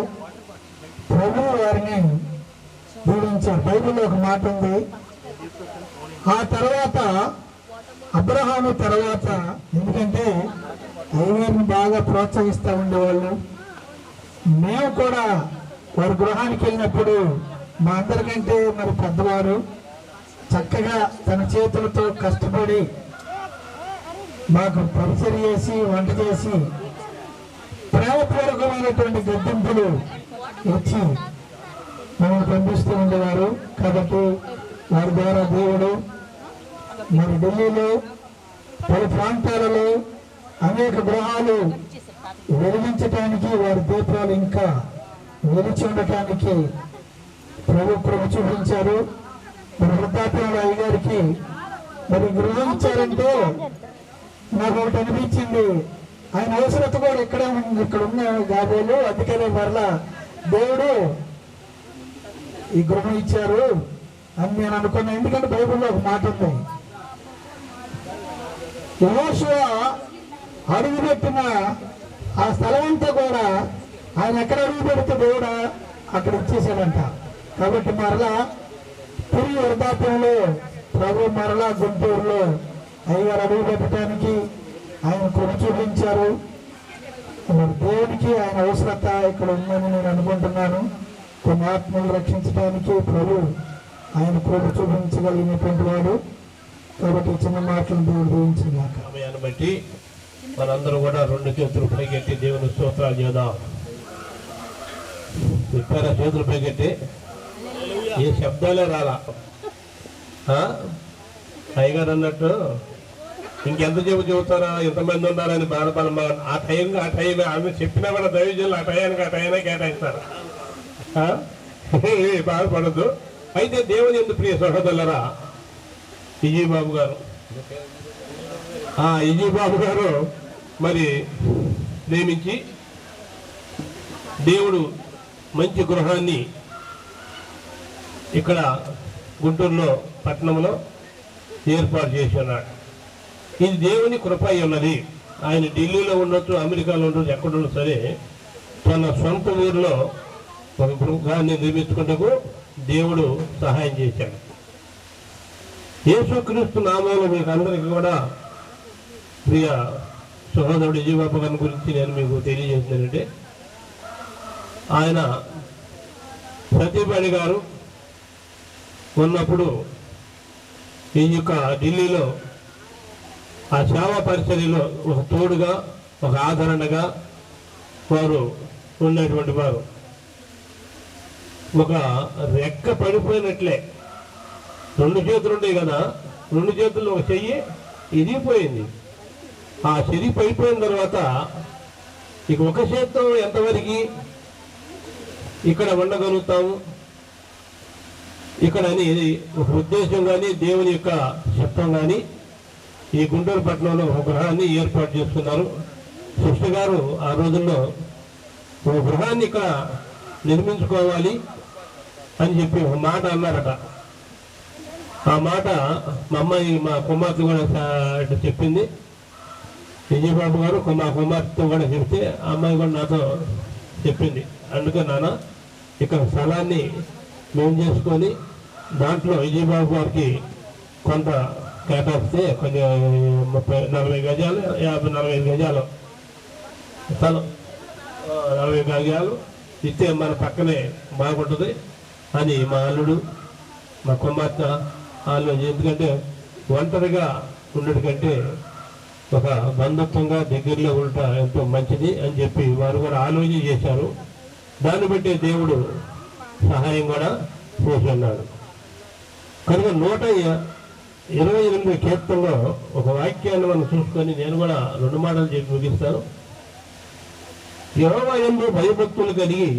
ప్రభు వారిని దీవించారు. బైబిల్లో ఒక మాట ఉంది, ఆ తర్వాత అబ్రహాము తర్వాత, ఎందుకంటే అయ్యగారిని బాగా ప్రోత్సహిస్తూ ఉండేవాళ్ళు. మేము కూడా వారి గృహానికి వెళ్ళినప్పుడు మా అందరికంటే మరి పెద్దవారు చక్కగా తన చేతులతో కష్టపడి మాకు పరిచయం చేసి వంట చేసి ప్రేమపూర్వకమైనటువంటి గద్దెంపులు ఇచ్చి మమ్మల్ని పంపిస్తూ ఉండేవారు. కాబట్టి వారి ద్వారా దేవుడు మరి ఢిల్లీలో పలు ప్రాంతాలలో అనేక గృహాలు వెలిగించటానికి, వారి దీపాలు ఇంకా వెలిచి ఉండటానికి ప్రభు చూపించారు. మరి వృద్ధాప్యంలో అయ్యగారికి మరి గృహం ఇచ్చారంటే నాకు ఒకటి అనిపించింది, ఆయన అవసరత కూడా ఇక్కడ ఉన్న కాబోలు, అందుకనే మరలా దేవుడు ఈ గృహం ఇచ్చారు అని నేను అనుకున్నాను. ఎందుకంటే బైబిల్లో ఒక మాట ఉంది, యెహోషువ అడుగుపెట్టిన ఆ స్థలం అంతా కూడా ఆయన ఎక్కడ అడుగు పెడితే దేవుడు అక్కడ ఇచ్చేసాడంట. కాబట్టి మరలా తిరిగి వృద్ధాప్యంలో ప్రభు మరలా గుంటూరులో అయ్యగారు అడుగు పెట్టడానికి ఆయన కృప చూపించారు. మరి దేవుడికి ఆయన అవసరత ఇక్కడ ఉందని నేను అనుకుంటున్నాను. కొన్ని ఆత్మలు రక్షించడానికి ప్రభు ఆయన కృప చూపించగలిగినటువంటి వాడు. కాబట్టి చిన్న మాటలు దేవుడు దీవించినాక సమయాన్ని బట్టి మనందరూ కూడా రెండు చేతులు పైకెట్టి దేవుని స్తోత్రాలు చేద్దాం. చెప్పారా? చేతులు పైకెట్టి ఏ శబ్దాలే రాలా. అయ్యగారు అన్నట్టు ఇంకెంత చెబుతారా, ఎంతమంది ఉన్నారని బాధపడ ఆ టైం ఆమె చెప్పినా కూడా దైవజనులు ఆ టైమే కేటాయిస్తారు. బాధపడద్దు. అయితే దేవుని ఎందుకు ప్రియ సహోదరులరా, విజయబాబు గారు విజయబాబు గారు మరి ప్రేమించి దేవుడు మంచి గృహాన్ని ఇక్కడ గుంటూరులో పట్టణంలో ఏర్పాటు చేసి ఉన్నాడు. ఇది దేవుని కృప అయి ఉన్నది. ఆయన ఢిల్లీలో ఉండొచ్చు, అమెరికాలో ఉండొచ్చు, ఎక్కడున్నా సరే తన సొంత ఊరిలో ఒక గృహాన్ని నిర్మించుకుంటూ దేవుడు సహాయం చేశాడు. యేసుక్రీస్తు నామంలో మీకు అందరికీ కూడా ప్రియ సహోదరుడు విజయబాబు గారి గురించి నేను మీకు తెలియజేస్తున్నానంటే, ఆయన సత్యపాణి గారు ఉన్నప్పుడు ఈ యొక్క ఢిల్లీలో ఆ సేవా పరిచర్యలో ఒక తోడుగా, ఒక ఆదరణగా వారు ఉన్నటువంటి వారు. ఒక రెక్క పడిపోయినట్లే, రెండు చేతులు ఉంటాయి కదా, రెండు చేతుల్లో ఒక చెయ్యి ఇరిగిపోయింది. ఆ చెయ్యి పడిపోయిన తర్వాత ఇక ఒక చేత్తో ఎంతవరకు ఇక్కడ ఉండగలుగుతాము ఇక్కడ అని ఒక ఉద్దేశం కానీ దేవుని యొక్క చిత్తం కానీ ఈ గుంటూరు పట్టణంలో ఒక గృహాన్ని ఏర్పాటు చేస్తున్నారు. సృష్టి గారు ఆ రోజుల్లో ఒక గృహాన్ని ఇక్కడ నిర్మించుకోవాలి అని చెప్పి ఒక మాట అన్నారట. ఆ మాట మా అమ్మాయి, మా కుమార్తె కూడా చెప్పింది. విజయబాబు గారు మా కుమార్తెతో కూడా చెప్తే ఆ అమ్మాయి కూడా నాతో చెప్పింది. అందుకే నాన్న ఇక్కడ స్థలాన్ని మేము చేసుకొని దాంట్లో విజయబాబు గారికి కొంత కేటాయిస్తే కొంచెం 40 గజాలు 45 గజాలు స్థలం 40 గజాలు ఇస్తే మన పక్కనే బాగుంటుంది అని మా అల్లుడు మా కుమార్తె ఆలోచన. ఎందుకంటే ఒంటరిగా ఉండడం కంటే ఒక బంధుత్వంగా దగ్గరలో ఉండటం ఎంతో మంచిది అని చెప్పి వారు కూడా ఆలోచన చేశారు. దాన్ని బట్టి దేవుడు సహాయం కూడా చేసి ఉన్నాడు. కనుక 128 కీర్తనలో ఒక వాక్యాన్ని మనం చూసుకొని నేను కూడా 2 మాటలు చెప్పి ముగిస్తాను. యెహోవా యందు భయభక్తులు కలిగి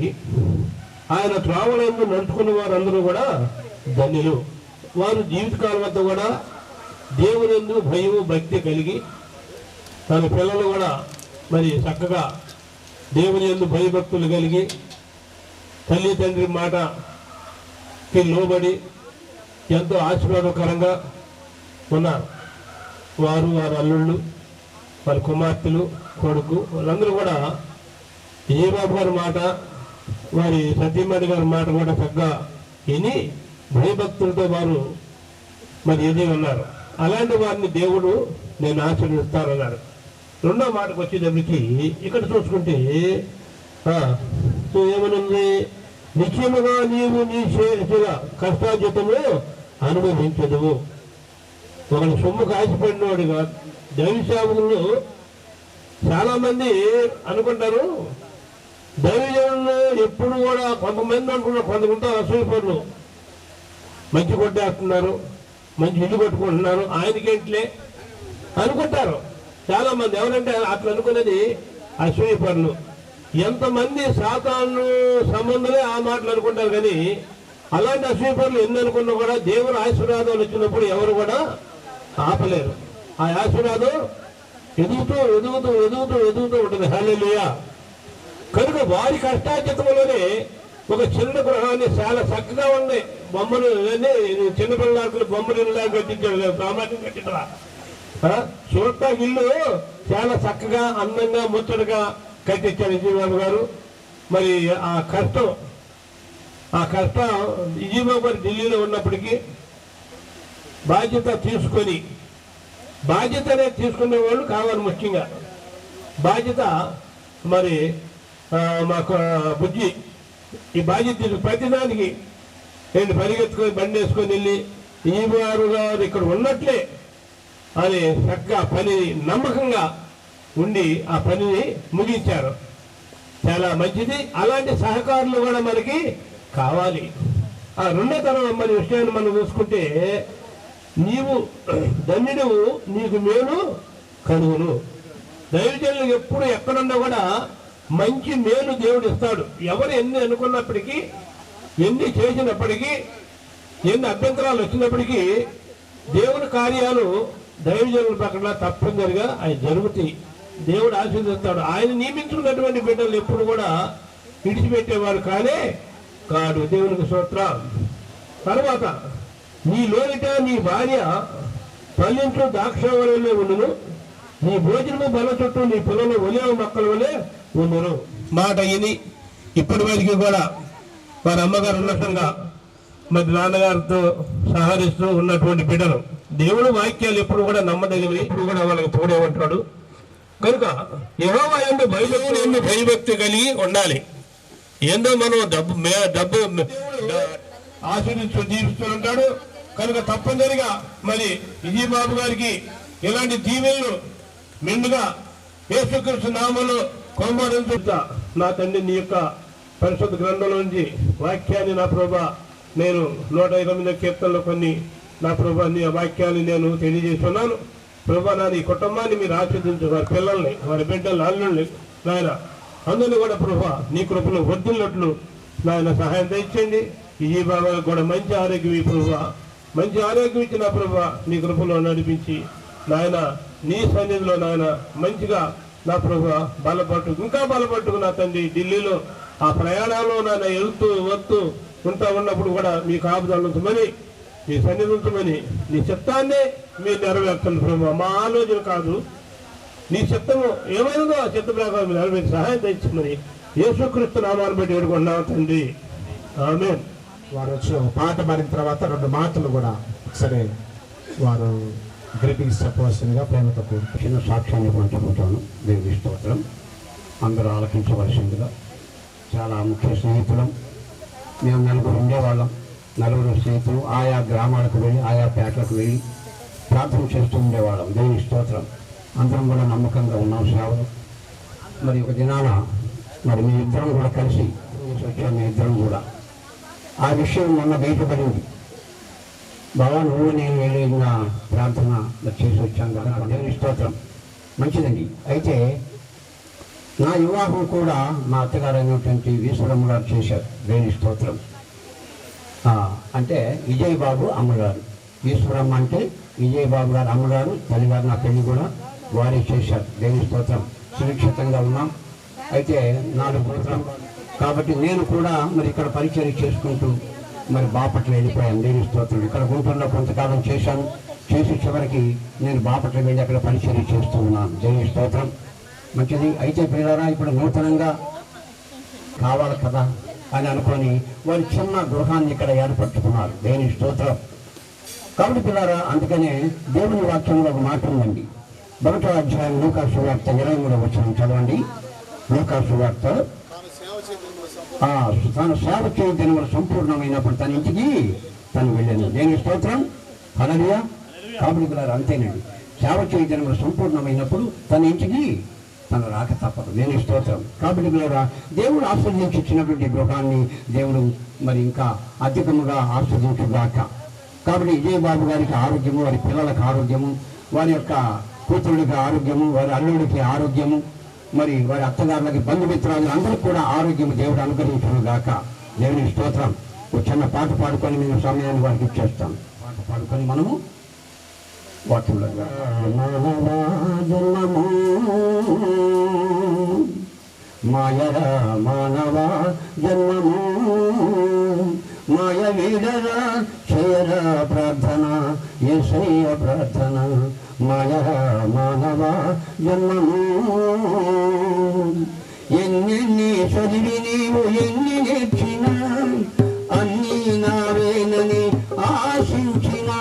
ఆయన త్రోవలందు నడుచుకున్న వారందరూ కూడా ధన్యులు. వారు జీవితకాలం అంతా కూడా దేవుని యందు భయము భక్తి కలిగి తన పిల్లలు కూడా మరి చక్కగా దేవుని యందు భయభక్తులు కలిగి తల్లి తండ్రి మాటకి లోబడి ఎంతో ఆశీర్వాదకరంగా ఉన్నారు. వారు వారి అల్లుళ్ళు వారి కుమార్తెలు కొడుకు వాళ్ళందరూ కూడా విజయబాబు గారి మాట వారి సత్యమణి గారి మాట కూడా చక్కగా విని భయభక్తులతో వారు మరి ఎదిగి ఉన్నారు. అలాంటి వారిని దేవుడు నేను ఆశీర్వదిస్తానన్నాడు. 2వ మాటకు వచ్చేటప్పటికి ఇక్కడ చూసుకుంటే ఏమనుంది, నిశ్చయముగా నీవు నీ చేసిన కష్టార్జితము అనుభవించదువు. ఒకటి సొమ్ముకు ఆశపడినవాడుగా దైవ సేవకులు చాలా మంది అనుకుంటారు. దైవజనులు ఎప్పుడు కూడా కొంతమంది అనుకుంటారు, కొంతమంది అసూయపరులు మంచి కొట్టేస్తున్నారు, మంచి ఇల్లు కట్టుకుంటున్నారు, ఆయనకేంట్లే అనుకుంటారు చాలా మంది. ఎవరంటే అట్లా అనుకునేది అసూయపరులు. ఎంతమంది సాతాను సంబంధులే ఆ మాటలు అనుకుంటారు. కానీ అలాంటి అసూయపరులు ఎన్ని అనుకున్నా కూడా దేవుని ఆశీర్వాదాలు వచ్చినప్పుడు ఎవరు కూడా ఆపలేరు. ఆ ఆశీర్వాదం ఎదుగుతూ ఎదుగుతూ ఎదుగుతూ ఎదుగుతూ ఉంటుంది. హల్లెలూయా. కనుక వారి కష్టార్జితంలోనే ఒక చిన్న గృహాన్ని చాలా చక్కగా ఉంది. బొమ్మలు చిన్నపిల్లలకు బొమ్మలు ఇల్లు కట్టించాడు, ప్రామాణికం కట్టించరా చూడటానికి ఇల్లు చాలా చక్కగా అందంగా ముచ్చటగా కట్టించాడు విజయబాబు గారు. మరి ఆ కష్టం విజయబాబు గారు ఢిల్లీలో ఉన్నప్పటికీ బాధ్యతనే తీసుకునే వాళ్ళు కావాలి. ముఖ్యంగా బాధ్యత మరి మాకు బుజ్జి ఈ బాధ్యత ప్రతిదానికి నేను పరిగెత్తుకొని బండి వేసుకొని వెళ్ళి విజయబాబు గారు ఇక్కడ ఉన్నట్లే అని చక్కగా పని నమ్మకంగా ఉండి ఆ పనిని ముగించారు. చాలా మంచిది. అలాంటి సహకారులు కూడా మనకి కావాలి. ఆ 2వ తరం మన విషయాన్ని మనం చూసుకుంటే, నీవు ధన్యుడు నీకు మేలు కలుగును. దైవజనులకు ఎప్పుడు ఎక్కడున్నా కూడా మంచి మేలు దేవుడు ఇస్తాడు. ఎవరు ఎన్ని అనుకున్నప్పటికీ, ఎన్ని చేసినప్పటికీ, ఎన్ని అభ్యంతరాలు వచ్చినప్పటికీ దేవుని కార్యాలు దైవజనుల పక్కన తప్పనిసరిగా ఆయన జరుగుతాయి. దేవుడు ఆశీర్వదిస్తాడు. ఆయన నియమించుకున్నటువంటి బిడ్డలు ఎప్పుడు కూడా విడిచిపెట్టేవారు కాడు. దేవునికి స్తోత్రం. తర్వాత నీ లోనిట నీ భార్య ఫలించు ద్రాక్షవలే ఉండును, నీ భోజనము బల చుట్టూ నీ పిల్లలు ఒలివ మొక్కల వలె ఉండును. మాట విని ఇప్పటి వరకు కూడా వారి అమ్మగారు ఉన్నతంగా మరి నాన్నగారితో సహకరిస్తూ ఉన్నటువంటి బిడ్డలు దేవుడు వాక్యాలు ఎప్పుడు కూడా నమ్మదగినవి, ఇప్పుడు కూడా వాళ్ళకి తోడే ఉంటాడు. కనుక యెహోవా యందు భయభక్తి కలిగి ఉండాలి. ఏందో మనం డబ్బు ఆశీర్విస్తూ జీవిస్తూ ఉంటాడు. కనుక తప్పనిసరిగా మరి విజయబాబు గారికి ఇలాంటి దీవెనలు మెండుగా యేసుక్రీస్తు నామములో కొమ్మరించుతా. నా తండ్రి నీ యొక్క పరిశుద్ధ గ్రంథంలో నుంచి వాక్యాన్ని నా ప్రభా నేను 128 కీర్తనలో కొన్ని నా ప్రభా నీ వాక్యాన్ని నేను తెలియజేస్తున్నాను. ప్రభా నా నీ కుటుంబాన్ని మీరు ఆశీర్వదించు, వారి పిల్లల్ని వారి బిడ్డల్ని అల్లుల్ని నాయన అందరినీ కూడా ప్రభా నీ కృపలో వర్ధిల్లినట్లు నాయన సహాయం తెచ్చండి. ఈ బాబాకి కూడా మంచి ఆరోగ్యం ఈ ప్రభా, మంచి ఆరోగ్యం ఇచ్చిన ప్రభా నీ కృపలో నడిపించి నాయన నీ సన్నిధిలో నాయన మంచిగా నా ప్రభా ఇంకా బలపట్టుకు నా తండ్రి ఢిల్లీలో ఆ ప్రయాణాల్లో నాయన వెళ్తూ వస్తూ ఉన్నప్పుడు కూడా మీ కాపుదలు ఉంచమని, మీ సన్నిధి ఉంచమని, నీ చిత్తాన్నే మీరు నెరవేర్చండి ప్రభా. మా ఆలోచన కాదు, నీ చిత్తము ఏమైనదో ఆ చిత్త ప్రకారం నెరవేర్చి సహాయం తెచ్చుమని యేసుక్రీస్తు నామాన్ని బట్టి వేడుకున్నాం తండ్రి. ఆమేన్. వారు వచ్చి ఒక పాట పాడిన తర్వాత 2 మాటలు కూడా సరే వారు గ్రీటింగ్స్ చెప్పవలసిందిగా ప్రేమతో కోరుతున్నాను. చిన్న సాక్ష్యాన్ని పంచుకుంటాను. దేవుని స్తోత్రం. అందరూ ఆలకించవలసిందిగా. చాలా ముఖ్య స్నేహితులం. మేము 4 ఉండేవాళ్ళం. 4 స్నేహితులు ఆయా గ్రామాలకు వెళ్ళి ఆయా పేటలకు వెళ్ళి ప్రార్థన చేస్తూ ఉండేవాళ్ళం. దేవుని స్తోత్రం. అందరం కూడా నమ్మకంగా ఉన్నాం సేవలు. మరి ఒక దినాన మరి మీ ఇద్దరం కూడా కలిసి వచ్చాం. మీ ఇద్దరం కూడా ఆ విషయం మొన్న బయటపడింది. బాబా నువ్వు నేను వెళ్ళిన ప్రార్థన చేసి వచ్చాను కదా. దేవుని స్తోత్రం. మంచిదండి. అయితే నా వివాహం కూడా మా అత్తగారు అయినటువంటి ఈశ్వరమ్మ గారు చేశారు. దేవుని స్తోత్రం. అంటే విజయ్ బాబు అమ్మగారు. ఈశ్వరమ్మ అంటే విజయ్ బాబు గారు అమ్మగారు. తల్లిగారు నా పెళ్లి కూడా వారే చేశారు. దేవుని స్తోత్రం. సురక్షితంగా ఉన్నాం. అయితే 4 సంవత్సరం కాబట్టి నేను కూడా మరి ఇక్కడ పరిచయం చేసుకుంటూ మరి బాపట్ల వెళ్ళిపోయాను. దేవుని స్తోత్రం. ఇక్కడ గుంటూరులో కొంతకాలం చేశాను. చేసి చివరికి నేను బాపట్ల వెళ్ళి అక్కడ పరిచయం చేస్తూ ఉన్నాను. దేవుని స్తోత్రం. మంచిది. అయితే పిల్లరా ఇప్పుడు నూతనంగా కావాలి కదా అని అనుకొని వారి చిన్న గృహాన్ని ఇక్కడ ఏర్పరచుకున్నారు. దేవుని స్తోత్రం. కాబట్టి పిల్లరా అందుకనే దేవుని వాక్యంలో ఒక మాట ఉందండి. 1వ అధ్యాయం లూకా సువార్త 23వ వచనం చదవండి. లూకా సువార్త తన సేవ చేయడం సంపూర్ణమైనప్పుడు తన ఇంటికి తను వెళ్ళాను. దేవుని స్తోత్రం. హల్లెలూయా. కాబట్టి పిల్లరా అంతేనండి. సేవ చేయడం సంపూర్ణమైనప్పుడు తన ఇంటికి తను రాక తప్పదు. దేవుని స్తోత్రం. కాబట్టి పిల్లరా దేవుడు ఆస్వాదించి ఇచ్చినటువంటి గృహాన్ని దేవుడు మరి ఇంకా అధికముగా ఆస్వాదించుగాక. కాబట్టి విజయ్ బాబు గారికి ఆరోగ్యము, వారి పిల్లలకు ఆరోగ్యము, వారి యొక్క కూతురుడికి ఆరోగ్యము, వారి అల్లుడికి ఆరోగ్యము, మరి వారి అత్తగారులకి బంధుమిత్రాలు అందరికీ కూడా ఆరోగ్యము దేవుడు అనుగ్రహించుగాక. దేవుని స్తోత్రం. ఒక చిన్న పాట పాడుకొని మేము సమయాన్ని వారికి ఇచ్చేస్తాం. పాట పాడుకొని మనము వాక్యంలో మాయరా మానవా జన్మము మాయ వీడరా చేయరా ప్రార్థన యేసయ్య ప్రార్థన మాయరా మానవా జన్మము ఎన్ని చదివి నీవు ఎన్ని నేర్చినా అన్నీ నావేనని ఆశించిన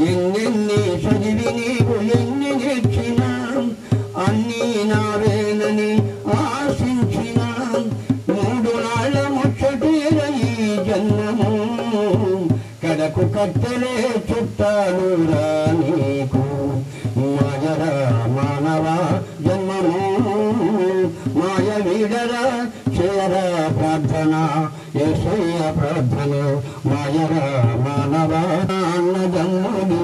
ఎన్నెన్ని చదివి నీవు ఎన్ని నేర్చినా అన్నీ నావేనని ఆశించిన 3 నాళ్ళ ముచ్చటేర ఈ జన్మము కడకు కట్టెలే చుట్టాలు రా నీకు మాయరా మానవా జన్మము మాయ వీడరా చేయరా ప్రార్థన యేసయ్య ప్రార్థన మాయరా మానవా అన్న జన్మలు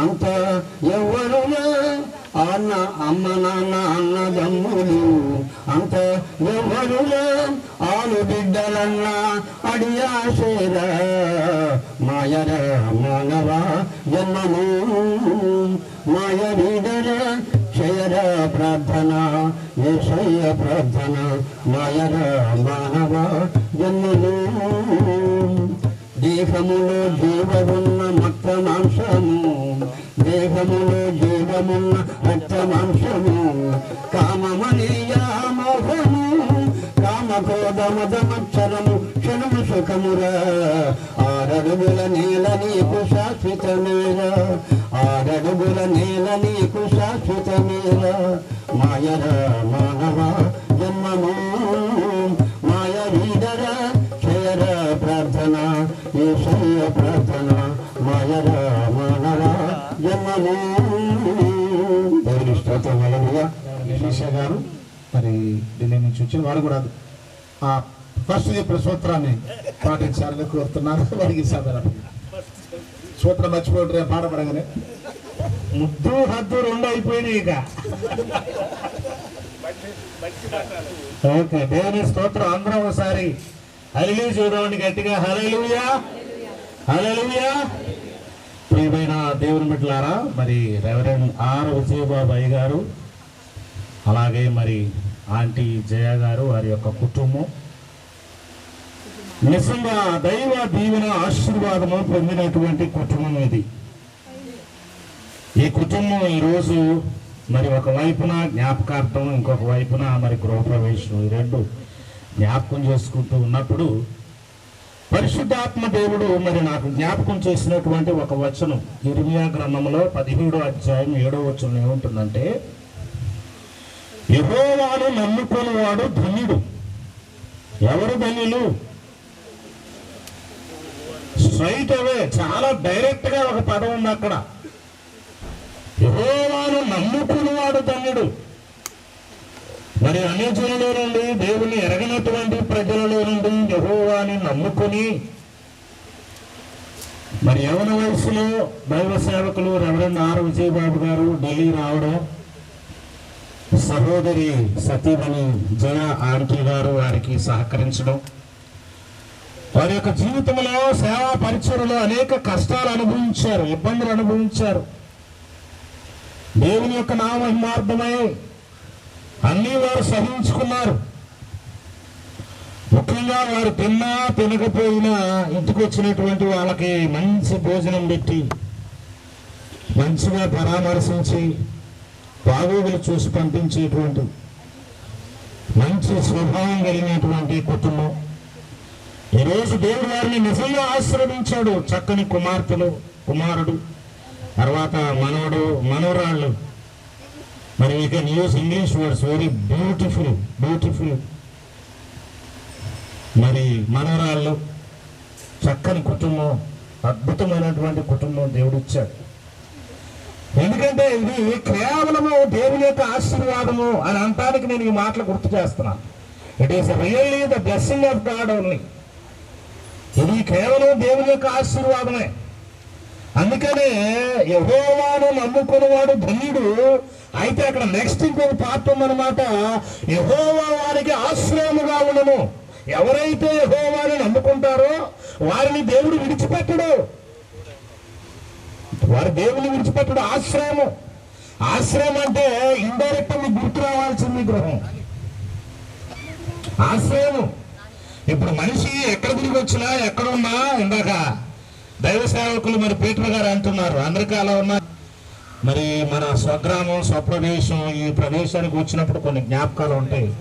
అంత ఎవరులే అన్న అమ్మ నాన్న అన్న జమ్ములు అంత ఎవరులే ఆలు బిడ్డలన్న అడియాసేరా మాయరా మానవా జన్మము మాయ వీడరా చేయరా ప్రార్థన యేసయ్య ప్రార్థన మాయరా మానవా జన్మము దేహములో జీవమున్న మత్త మాంసము దేహములో జీవమున్న రక్త మాంసము కామమనీయ మోహము కామకోదమదమచ్చరము క్షణము సుఖమురా 6 అడుగుల నేల నీకు శాశ్వతమేరా 6 అడుగుల నేల నీకు శాశ్వతమేరా మాయరా మానవా జన్మము మాయ వీడరా చేయరా ప్రార్థన యేసయ్య ప్రార్థన మాయరా మానవా జన్మము. దేవుని స్తోత్రం. హల్లెలూయా. నిషా గారు మరి ఢిల్లీ నుంచి వచ్చిన వారు కూడా ఆ ఫస్ట్ చెప్పిన సూత్రాన్ని పాటించాలని కోరుతున్నారు. వారికి సాధారణ సూత్రం మర్చిపోయి పాట పడగానే ముద్దు హద్దు 2 అయిపోయినాయి ఇక. ఓకే. దేవుని స్తోత్రం. అందరం ఒకసారి హల్లెలూయా చూడండి గట్టిగా. హల్లెలూయా హల్లెలూయా. ప్రియమైన దేవుని బిడ్డలారా, మరి రెవరెండ్ ఆర్ విజయబాబు గారు, అలాగే మరి ఆంటీ జయ గారు, వారి యొక్క కుటుంబం నిజంగా దైవ దీవెన ఆశీర్వాదము పొందినటువంటి కుటుంబం ఇది. ఈ కుటుంబం ఈరోజు మరి ఒకవైపున జ్ఞాపకార్థం, ఇంకొక వైపున మరి గృహప్రవేశం, ఈ రెండు జ్ఞాపకం చేసుకుంటూ ఉన్నప్పుడు పరిశుద్ధాత్మ దేవుడు మరి నాకు జ్ఞాపకం చేసినటువంటి ఒక వచనం ఇర్మియా గ్రంథంలో 17వ అధ్యాయం 7వ వచనం ఏముంటుందంటే, యెహోవాను నమ్ముకునేవాడు ధన్యుడు. ఎవరు ధన్యులు? స్ట్రైట్ అవే, చాలా డైరెక్ట్ గా ఒక పదం ఉంది అక్కడ. యెహోవాను నమ్ముకునేవాడు ధన్యుడు. మరి అన్యజనుల నుండి, దేవుని ఎరగనటువంటి ప్రజలలో నుండి యెహోవాని నమ్ముకుని మరి యవన వయసులో దైవ సేవకులు రెవరెండ్ ఆర్ విజయబాబు గారు ఢిల్లీ రావడం, సహోదరి సతీమణి జయ ఆంటీ గారు వారికి సహకరించడం, వారి యొక్క జీవితంలో సేవా పరిచయలో అనేక కష్టాలు అనుభవించారు, ఇబ్బందులు అనుభవించారు. దేవుని యొక్క నామహిమార్థమై అన్నీ వారు సహించుకున్నారు. ముఖ్యంగా వారు తిన్నా తినకపోయినా ఇంటికి వచ్చినటువంటి వాళ్ళకి మంచి భోజనం పెట్టి మంచిగా పరామర్శించి బాగోగులు చూసి పంపించేటువంటి మంచి స్వభావం కలిగినటువంటి కుటుంబం. ఈరోజు దేవుడు వారిని నిజంగా ఆశీర్వదించాడు. చక్కని కుమార్తెలు, కుమారుడు, తర్వాత మనవడు, మనవరాళ్ళు. మరి we can use English words, very beautiful beautiful. మరి మనవరాళ్ళు, చక్కని కుటుంబం, అద్భుతమైనటువంటి కుటుంబం దేవుడు ఇచ్చాడు. ఎందుకంటే ఇది కేవలము దేవుని యొక్క ఆశీర్వాదము అని అంటానికి నేను ఈ మాటలు గుర్తు చేస్తున్నాను. It is really the blessing of God only. ఇది కేవలం దేవుని యొక్క ఆశీర్వాదమే. అందుకనే యెహోవాను నమ్ముకునేవాడు ధన్యుడు. అయితే అక్కడ నెక్స్ట్ ఇంకొక పార్ట్ ఉందన్నమాట. యెహోవా వారికి ఆశ్రయముగా ఉండను. ఎవరైతే యెహోవాని నమ్ముకుంటారో వారిని దేవుడు విడిచిపెట్టడు. వారి దేవుని విడిచిపెట్టడు. ఆశ్రయము, ఆశ్రయం అంటే ఇండైరెక్ట్ మీకు గుర్తు రావాల్సింది గృహం. ఆశ్రయము. ఇప్పుడు మనిషి ఎక్కడ తిరిగి వచ్చినా ఎక్కడున్నా, ఇందాక దైవ సేవకులు మరి పీటర్ గారు అంటున్నారు, అందరికీ అలా ఉన్నారు. మరి మన స్వగ్రామం, స్వప్రదేశం, ఈ ప్రదేశానికి వచ్చినప్పుడు కొన్ని జ్ఞాపకాలు ఉంటాయి.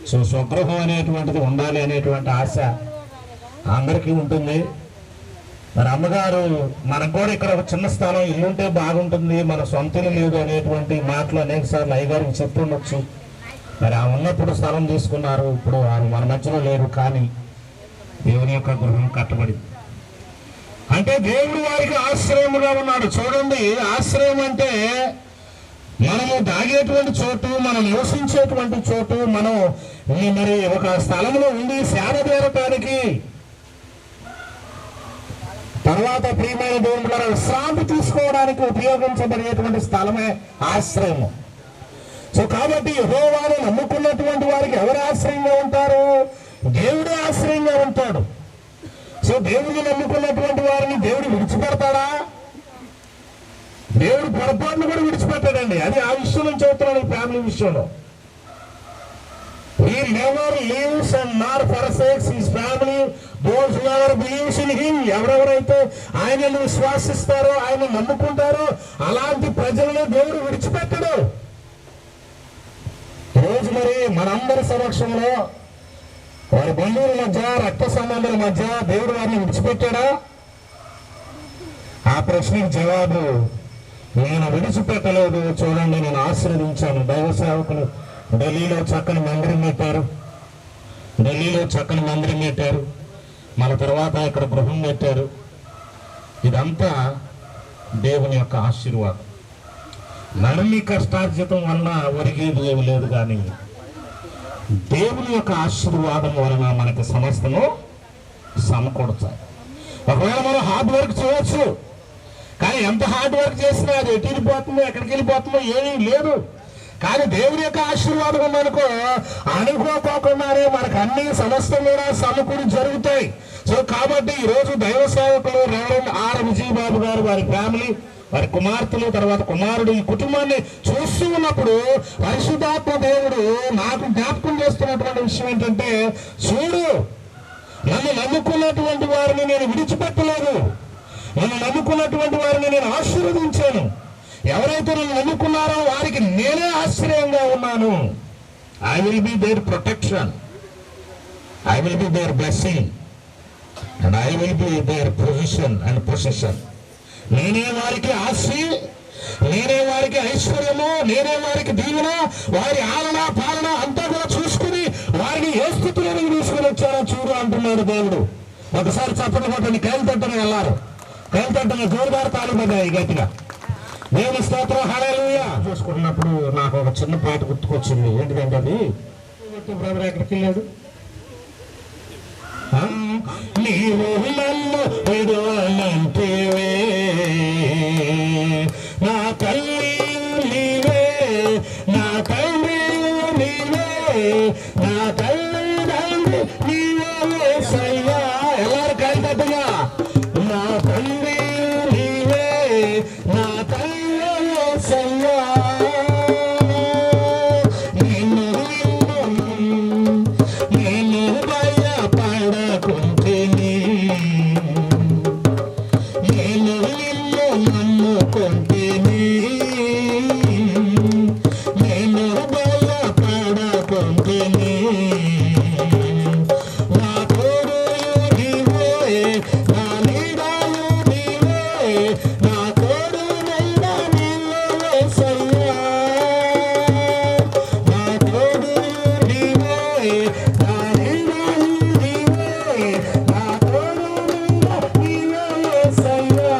సో స్వగృహం అనేటువంటిది ఉండాలి అనేటువంటి ఆశ అందరికీ ఉంటుంది. మరి అమ్మగారు మనకు కూడా ఇక్కడ ఒక చిన్న స్థలం, ఇల్లుంటే బాగుంటుంది, మన సొంత ఇల్లు లేదు అనేటువంటి మాటలు అనేక సార్లు అయ్యగారికి చెప్తుండొచ్చు. మరి ఆ ఉన్నప్పుడు స్థలం తీసుకున్నారు, ఇప్పుడు ఆయన మన మధ్యలో లేరు, కానీ దేవుని యొక్క గృహం కట్టబడింది. అంటే దేవుడు వారికి ఆశ్రయముగా ఉన్నాడు. చూడండి, ఆశ్రయం అంటే మనము దాగేటువంటి చోటు, మనం నివసించేటువంటి చోటు, మనం మరి ఒక స్థలంలో ఉండి సేద తీరటానికి, తర్వాత ప్రియమైన దేవుని ద్వారా విశ్రాంతి తీసుకోవడానికి ఉపయోగించబడేటువంటి స్థలమే ఆశ్రయము. సో కాబట్టి యెహోవాను నమ్ముకున్నటువంటి వారికి ఎవరు ఆశ్రయంగా ఉంటారు? దేవుడే ఆశ్రయంగా ఉంటాడు. సో దేవుడిని నమ్ముకున్నటువంటి వారిని దేవుడు విడిచిపెడతాడా? దేవుడు పొరపాటును కూడా విడిచిపెట్టాడండి. అది ఆ విషయంలో చెబుతున్నాడు. ఈ ఫ్యామిలీ విషయంలో He never leaves and nor forsakes his family, those who ever believes in him. ఎవరెవరైతే ఆయనను విశ్వాసిస్తారో, ఆయన నమ్ముకుంటారో అలాంటి ప్రజలను దేవుడు విడిచిపెట్టడు. రోజు మరి మనందరి సమక్షంలో వారి బంధువుల మధ్య, రక్త సంబంధాల మధ్య దేవుడు వారిని విడిచిపెట్టాడా? ఆ ప్రశ్నకు జవాబు, నేను విడిచిపెట్టలేదు. చూడండి, నేను ఆశీర్వదించాను. దైవ సేవకులు ఢిల్లీలో చక్కని మందిరం పెట్టారు, మన తర్వాత ఇక్కడ గృహం పెట్టారు. ఇదంతా దేవుని యొక్క ఆశీర్వాదం. నడిమి కష్టార్జితం వలన ఒరిగేది ఏమి లేదు, కానీ దేవుని యొక్క ఆశీర్వాదం వలన మనకి సమస్తము సమకూడతాయి. ఒకవేళ మనం హార్డ్ వర్క్ చేయవచ్చు, కానీ ఎంత హార్డ్ వర్క్ చేసినా అది ఎటు వెళ్ళిపోతుందో, ఎక్కడికి వెళ్ళిపోతుందో ఏమీ లేదు. కానీ దేవుని యొక్క ఆశీర్వాదం ఉందనుకో, అనుకోకుండానే మనకు అన్ని సమస్తం కూడా సమకూడి జరుగుతాయి. సో కాబట్టి ఈరోజు దైవ సేవకులు రెవరెండ్ ఆర్ విజయబాబు గారు, వారి ఫ్యామిలీ, వారి కుమార్తెలు, తర్వాత కుమారుడు, ఈ కుటుంబాన్ని చూస్తూ ఉన్నప్పుడు పరిశుద్ధాత్మ దేవుడు నాకు జ్ఞాపకం చేస్తున్నటువంటి విషయం ఏంటంటే, చూడు, నన్ను నమ్ముకున్నటువంటి వారిని నేను విడిచిపెట్టలేదు, నన్ను నమ్ముకున్నటువంటి వారిని నేను ఆశీర్వదించాను. ఎవరైతే నన్ను నమ్ముకున్నారో వారికి నేనే ఆశ్రయంగా ఉన్నాను. I will be their protection, I will be their blessing and I will be their provision and possession. నేనే వారికి ఆస్తి, నేనే వారికి ఐశ్వర్యము, నేనే వారికి దీవెన, వారి ఆలన పాలన అంతా కూడా చూసుకుని వారిని ఏ స్థితిలోకి తీసుకుని వచ్చారో చూడు అంటున్నాడు దేవుడు. ఒకసారి చప్పట్లు కొట్టండి. కైలు తట్టని వెళ్ళారు, కైలు తట్టని జోరుదారు తాళిబడ్డాయి గట్టిగా. దేవుని స్తోత్రం, హల్లెలూయా. చూసుకున్నప్పుడు నాకు ఒక చిన్న పాట గుర్తుకొచ్చింది. ఏంటిదంటే అది, బ్రదర్ ఎక్కడికి వెళ్ళాడు? నీవు నన్ను విడువనంటివే, నా తల్లి నీవే, నా తండ్రి నీవే, నా తల్లి తండ్రి నీవే యేసయ్యా. ಎಲ್ಲರೂ కై తట్టుగా, నా తండ్రి నీవే, నా తల్లి యేసయ్యా. నేను భయపడకుంటిని, నేను నిన్ను నమ్ముకుంటిని, నేను భయపడకుంటిని. నా తోడు నీవే, నా నీడలు నీవే, నా తోడు నీడ నీవే యేసయ్యా. నా తోడు నీవే, నా నీడలు నీవే, నా తోడు నీడ నీవే యేసయ్యా.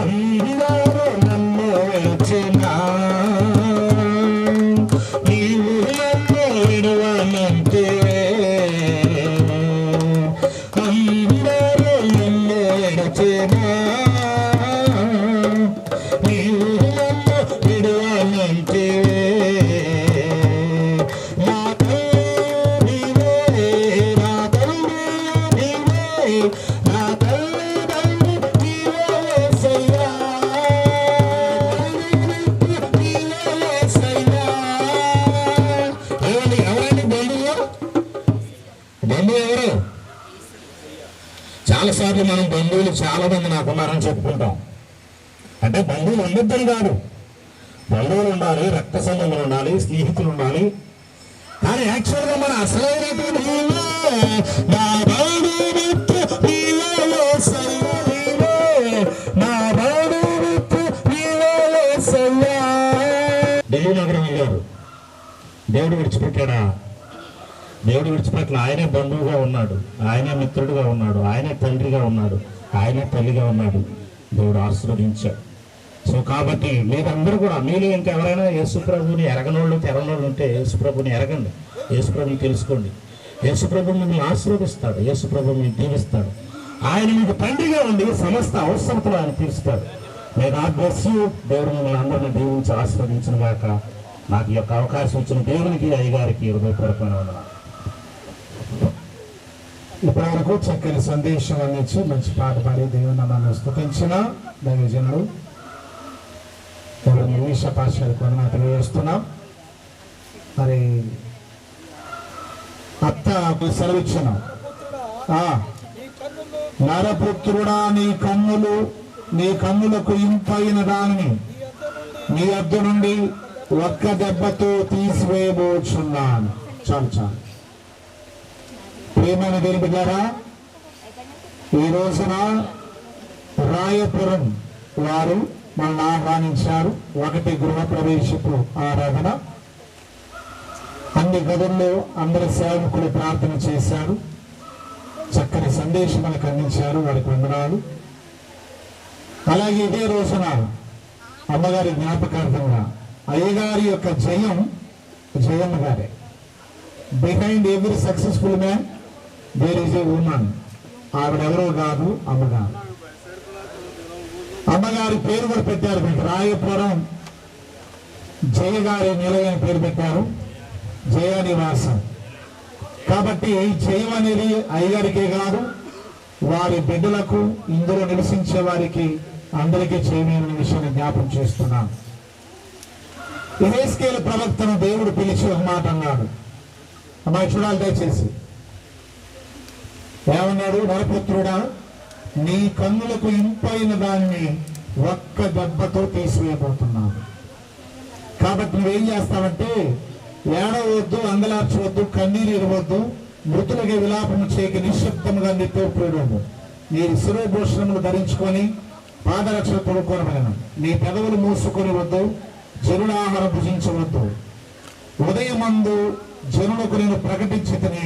అందరూ నన్ను విడిచినా, నీవు నన్ను విడువనంటివే. అందరూ నన్ను విడిచినా, నీవు నన్ను విడువనంటివే. నా తల్లి నీవే, నా తండ్రి నీవే, నా తల్లి తండ్రి నీవే యేసయ్యా. నీవే యేసయ్యా. ఎవరండి బంధువు? బంధువు ఎవరు? చాలాసార్లు మనం బంధువులు చాలా మంది నాకున్నారని చెప్పుకుంటాం. అంటే బంధువులు ఉండొద్దని కాదు, బంధువులు ఉండాలి, రక్త సంబంధులు ఉండాలి, స్నేహితులు ఉండాలి. కానీ యాక్చువల్గా మన అసలైనటువంటి నీవే, నా బంధువు నీవే యేసయ్యా, నీవే నా బంధువు నీవే యేసయ్యా. ఢిల్లీ నగరం వెళ్ళారు. దేవుడు విడిచిపెట్టాడా? దేవుడు విడిచిపెట్టిన. ఆయనే బంధువుగా ఉన్నాడు, ఆయనే మిత్రుడుగా ఉన్నాడు, ఆయనే తండ్రిగా ఉన్నాడు, ఆయనే తల్లిగా ఉన్నాడు. దేవుడు ఆశీర్వదించాడు. సో కాబట్టి మీరందరూ కూడా, మీలో ఇంకెవరైనా యేసుప్రభుని ఎరగనోళ్ళు తెరనోళ్ళు ఉంటే యేసుప్రభుని ఎరగండి, యేసుప్రభుని తెలుసుకోండి. యేసుప్రభు మిమ్మల్ని ఆశీర్వదిస్తాడు, యేసుప్రభు మిమ్మల్ని దీవిస్తాడు. ఆయన మీకు తండ్రిగా ఉండి సమస్త అవసరతలు ఆయన తీరుస్తాడు. May God bless you. దేవుడు మిమ్మల్ని అందరినీ దీవించి ఆశీర్వదించిన గాక. నాకు ఈ యొక్క అవకాశం ఇచ్చిన దేవునికి, అయ్యగారికి హృదయపూర్వకమైన వందనాలు. ఇప్పటివరకు చక్కని సందేశం అందించి మంచి పాట పాడి దేవుని నామాన్ని స్తుతించిన దైవజనులు ఇంగ్లీష్ పాఠశాలకు వందనాలు తెలియజేస్తున్నాం. మరి అత్త సెలవిచ్చినాం. నరపుత్రుడా, నీ కన్నులకు ఇంపైన దానిని నీ వద్ద నుండి ఒక్క దెబ్బతో తీసివేయబోచున్నాను. చాలు చాలు. ప్రియమైన దేవుని బిడ్డలారా, ఈ రోజున రాయపురం వారు మనల్ని ఆహ్వానించారు. 1 గృహ ప్రవేశపు ఆరాధన. అన్ని గదుల్లో అందరి సేవకులు ప్రార్థన చేశారు. చక్కని సందేశం మనకు అందించారు. వారికి వందనాలు. అలాగే ఇదే రోజున అమ్మగారి జ్ఞాపకార్థంగా అయ్యగారి యొక్క జయమ్మ గారే. Behind every successful man there is a women. ఆవిడెవరో కాదు, అమ్మగారు. అమ్మగారి పేరు కూడా పెట్టారు మీకు. రాయపురం జయగారి నిలయం పేరు పెట్టారు, జయ నివాసం. కాబట్టి జయం అనేది అయ్యగారికే కాదు, వారి బిడ్డలకు, ఇందులో నివసించే వారికి అందరికీ చేయమని విషయాన్ని జ్ఞాపం చేస్తున్నాను. యెహెజ్కేలు ప్రవక్తను దేవుడు పిలిచి ఒక మాట అన్నాడు. అమ్మాయి చూడాలి దయచేసి. ఏమన్నాడు? నరపుత్రుడా, నీ కన్నులకు ఇంపైన దాన్ని ఒక్క దెబ్బతో తీసివేయబోతున్నాను. కాబట్టి నువ్వేం చేస్తావంటే ఏడవద్దు, అంగలార్చవద్దు, కన్నీరు ఇరవద్దు, మృతులకి విలాపము చేయక నిశ్శబ్దముగా నిట్టూర్పు. మీరు శిరోభూషణములు ధరించుకొని పాదరక్షలు తొడుక్కొనవలెను. నీ పెదవులు మూసుకొని వద్దు, జనుల ఆహారం భుజించవద్దు. ఉదయమందు జనులకు నేను ప్రకటించితిని,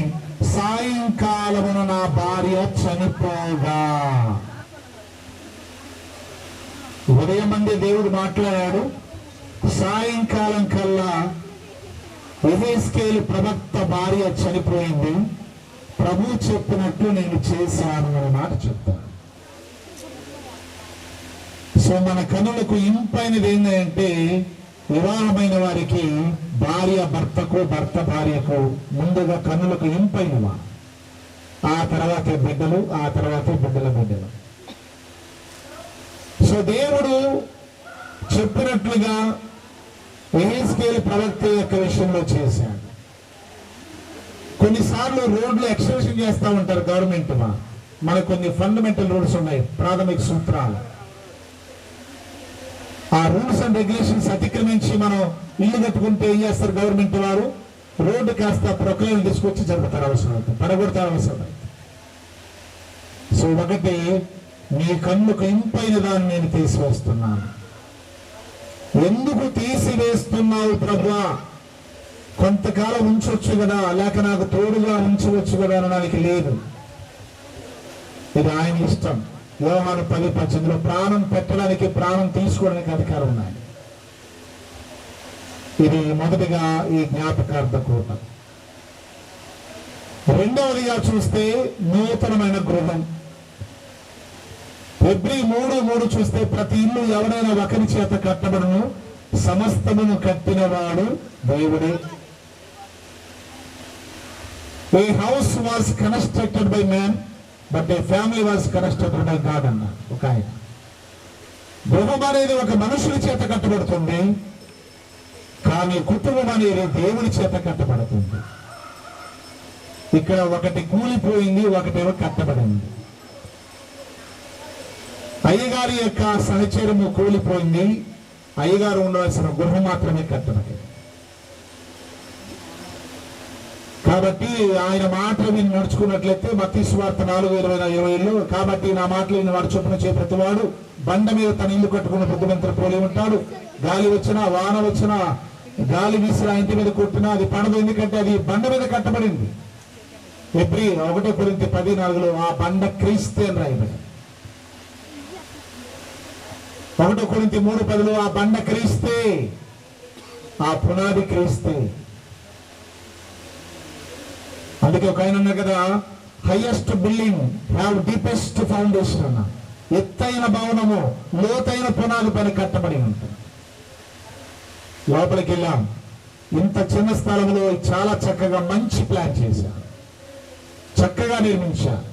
సాయంకాలమున నా భార్య చనిపోగా. ఉదయమందే దేవుడు మాట్లాడాడు, సాయంకాలం కల్లా యెహెజ్కేలు ప్రవక్త భార్య చనిపోయింది. ప్రభు చెప్పినట్లు నేను చేశాను అనే మాట చెప్తాను. సో మన కనులకు ఇంపైనది ఏంటంటే, వివాహమైన వారికి భార్య భర్తకు, భర్త భార్యకు ముందుగా కన్నులకు ఇంపైనవా, ఆ తర్వాతే బిడ్డలు, ఆ తర్వాతే బిడ్డల బిడ్డలు. సో దేవుడు చెప్పినట్లుగా యెహెజ్కేలు ప్రవక్త యొక్క విషయంలో చేశాడు. కొన్నిసార్లు రోడ్లు ఎక్స్టెన్షన్ చేస్తూ ఉంటారు గవర్నమెంట్. మనకు కొన్ని ఫండమెంటల్ రూల్స్ ఉన్నాయి, ప్రాథమిక సూత్రాలు. ఆ రూల్స్ అండ్ రెగ్యులేషన్స్ అతిక్రమించి మనం ఇల్లు కట్టుకుంటే ఏం చేస్తారు గవర్నమెంట్ వారు? రోడ్డు కాస్త ప్రొక్లైన్ తీసుకొచ్చి జరుపుతారు, అవసరమైతే పడగొడతారు, అవసరమైతే. సో ఒకటి, నీ కన్నుకు ఇంపైన దాన్ని నేను తీసివేస్తున్నాను. ఎందుకు తీసివేస్తున్నావు ప్రభువా? కొంతకాలం ఉంచవచ్చు కదా, లేక నాకు తోడుగా ఉంచవచ్చు కదా అనడానికి లేదు. ఇది ఆయన ఇష్టం. యోహాను 10:18 ప్రాణం పెట్టడానికి, ప్రాణం తీసుకోవడానికి అధికారం ఉన్నాయి. ఇది మొదటిగా ఈ జ్ఞాపకార్థ కూట. రెండవదిగా చూస్తే నూతనమైన గృహం. ఫిబ్రవరి 3:3 చూస్తే ప్రతి ఇల్లు ఎవరైనా ఒకరి చేత కట్టబడును, సమస్తమును కట్టినవాడు దేవుడే. A house was constructed by man but a family was constructed by God అన్నారు ఒక ఆయన. గృహం అనేది ఒక మనుషుల చేత కట్టబడుతుంది, కానీ కుటుంబం అనేది దేవుని చేత కట్టబడుతుంది. ఇక్కడ ఒకటి కూలిపోయింది, ఒకటేమో కట్టబడింది. అయ్యగారి యొక్క సహచర్యము కూలిపోయింది, అయ్యగారు ఉండవలసిన గృహం మాత్రమే కట్టబడింది. కాబట్టి ఆయన మాటలు విని నడుచుకున్నట్లయితే మత్తయి సువార్త 4:20 కాబట్టి నా మాటలు విని వాడు చొప్పున చే ప్రతివాడు బండ మీద తన ఇల్లు కట్టుకున్న బుద్ధిమంతుడు పోలి ఉంటాడు. గాలి వచ్చినా, వాన వచ్చినా, గాలి వీసినా, ఇంటి మీద కొట్టినా అది పడదు, ఎందుకంటే అది బండ మీద కట్టబడింది. ఫిబ్రవరి 1 కొరింథీ 10:4 ఆ బండ క్రీస్తే అని రాయబడింది. 1 కొరింథీ 3:10 ఆ బండ క్రీస్తే, ఆ పునాది క్రీస్తే. అందుకే ఒక ఆయన అన్నారు కదా, highest building have deepest foundation అన్న. ఎత్తైన భవనము లోతైన పునాది పైన కట్టబడి ఉంటుంది. లోపలికి వెళ్ళాం, ఇంత చిన్న స్థలంలో చాలా చక్కగా మంచి ప్లాన్ చేశారు, చక్కగా నిర్మించారు.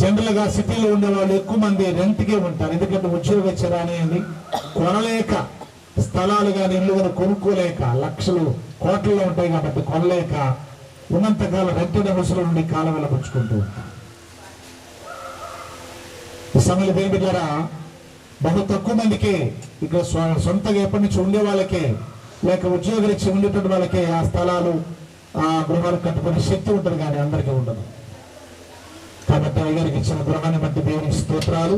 జనరల్ గా సిటీలో ఉండే వాళ్ళు ఎక్కువ మంది రెంట్కే ఉంటారు, ఎందుకంటే ఉద్యోగచ్చరా అనేది కొనలేక, స్థలాలు కానీ ఇల్లు కానీ కొనుక్కోలేక, లక్షలు కోట్లలో ఉంటాయి కాబట్టి కొనలేక ఉన్నంతకాలం రెంటెడ్ హౌస్ల నుండి కాలం వెళ్ళబుచ్చుకుంటూ ఉంటారు. ఈ సమయంలో దేని ద్వారా బహు తక్కువ మందికే, ఇక్కడ సొంతగా ఎప్పటి నుంచి ఉండే వాళ్ళకే, లేక ఉద్యోగరీత్యా ఉండేటువంటి వాళ్ళకే ఆ స్థలాలు, ఆ గృహాలు కట్టుకునే శక్తి ఉంటుంది, కానీ అందరికీ ఉండదు. కాబట్టి అయ్యగారికి ఇచ్చిన గృహాన్ని బట్టి దేవునికి స్తోత్రాలు.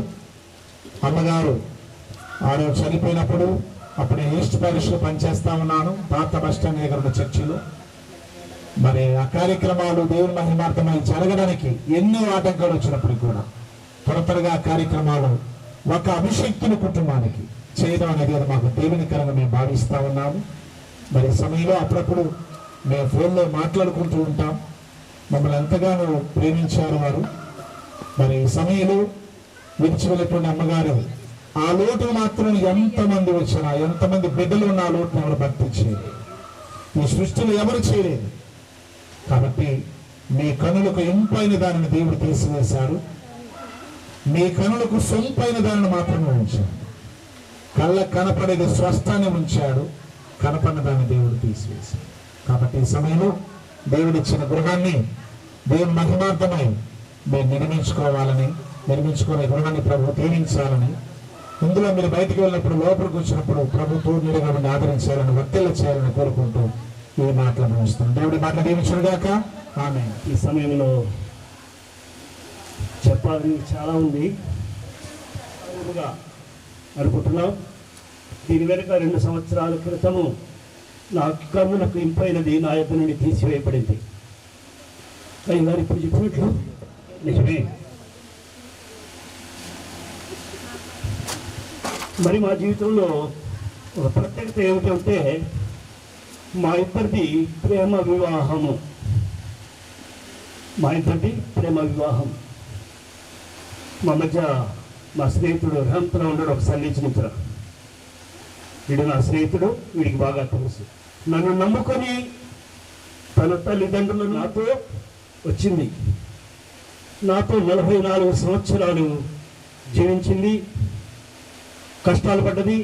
అమ్మగారు ఆరు చనిపోయినప్పుడు అప్పుడు ఈస్ట్ ప్యారిష్లో పనిచేస్తా ఉన్నాను, పాత బస్టాండ్ దగ్గర ఉన్న చర్చిలో. మరి ఆ కార్యక్రమాలు దేవుని మహిమార్థమై జరగడానికి ఎన్నో ఆటంకాలు వచ్చినప్పుడు కూడా త్వరగా కార్యక్రమాలు ఒక అభిషక్తుని కుటుంబానికి చేయడం అనేది అది మాకు దేవునికరంగా మేము భావిస్తూ ఉన్నాము. మరి సమయంలో అప్పుడప్పుడు మేము ఫోన్లో మాట్లాడుకుంటూ ఉంటాం. మమ్మల్ని ఎంతగానో ప్రేమించారు వారు. మరి సమయంలో విడిచి వెళ్ళిపోయిన అమ్మగారు ఆ లోటు మాత్రం ఎంతమంది వచ్చినా, ఎంతమంది బిడ్డలు ఉన్న ఆ లోటును ఎవరు భర్తీ చేయలేదు, ఈ సృష్టిలో ఎవరు చేయలేదు. కాబట్టి మీ కనులకు ఇంపైన దానిని దేవుడు తీసివేశాడు, మీ కనులకు సొంపైన దానిని మాత్రమే ఉంచాడు. కళ్ళకు కనపడేది స్పష్టాన్ని ఉంచాడు, కనపడిన దాన్ని దేవుడు తీసివేశాడు. కాబట్టి ఈ సమయంలో దేవుడిచ్చిన గృహాన్ని దేవుని మహిమార్థమై మేము నిర్మించుకోవాలని, నిర్మించుకునే గృహాన్ని ప్రభు దీవించాలని ఇందులో మీరు బయటికి వెళ్ళినప్పుడు లోపలికి వచ్చినప్పుడు ప్రభుత్వం మీరుగా ఆదరించాలని వర్తిల్ల చేయాలని కోరుకుంటూ ఈ మాటలు ముగిస్తున్నాం. దేవుడి మాటలు దీవించుగాక. ఆమె ఈ సమయంలో చెప్పాలని చాలా ఉంది అనుకుంటున్నాం. దీని వెనుక 2 సంవత్సరాల క్రితము నా కన్నులకు ఇంపైనది నా యొద్ద నుండి తీసివేయబడింది. అయ్య గారు ఇప్పుడు చెప్పినట్లు నిజమే. మరి మా జీవితంలో ఒక ప్రత్యేకత ఏమిటంటే మా ఇద్దరిది ప్రేమ వివాహము. మా మధ్య మా స్నేహితుడు రేవంత్లో ఉన్నాడు, ఒక సన్నిహితుడు. వీడు నా స్నేహితుడు, వీడికి బాగా తెలుసు. నన్ను నమ్ముకొని తన తల్లిదండ్రులు నాతో వచ్చింది. నాతో 44 సంవత్సరాలు జీవించింది, కష్టాలు పడ్డది.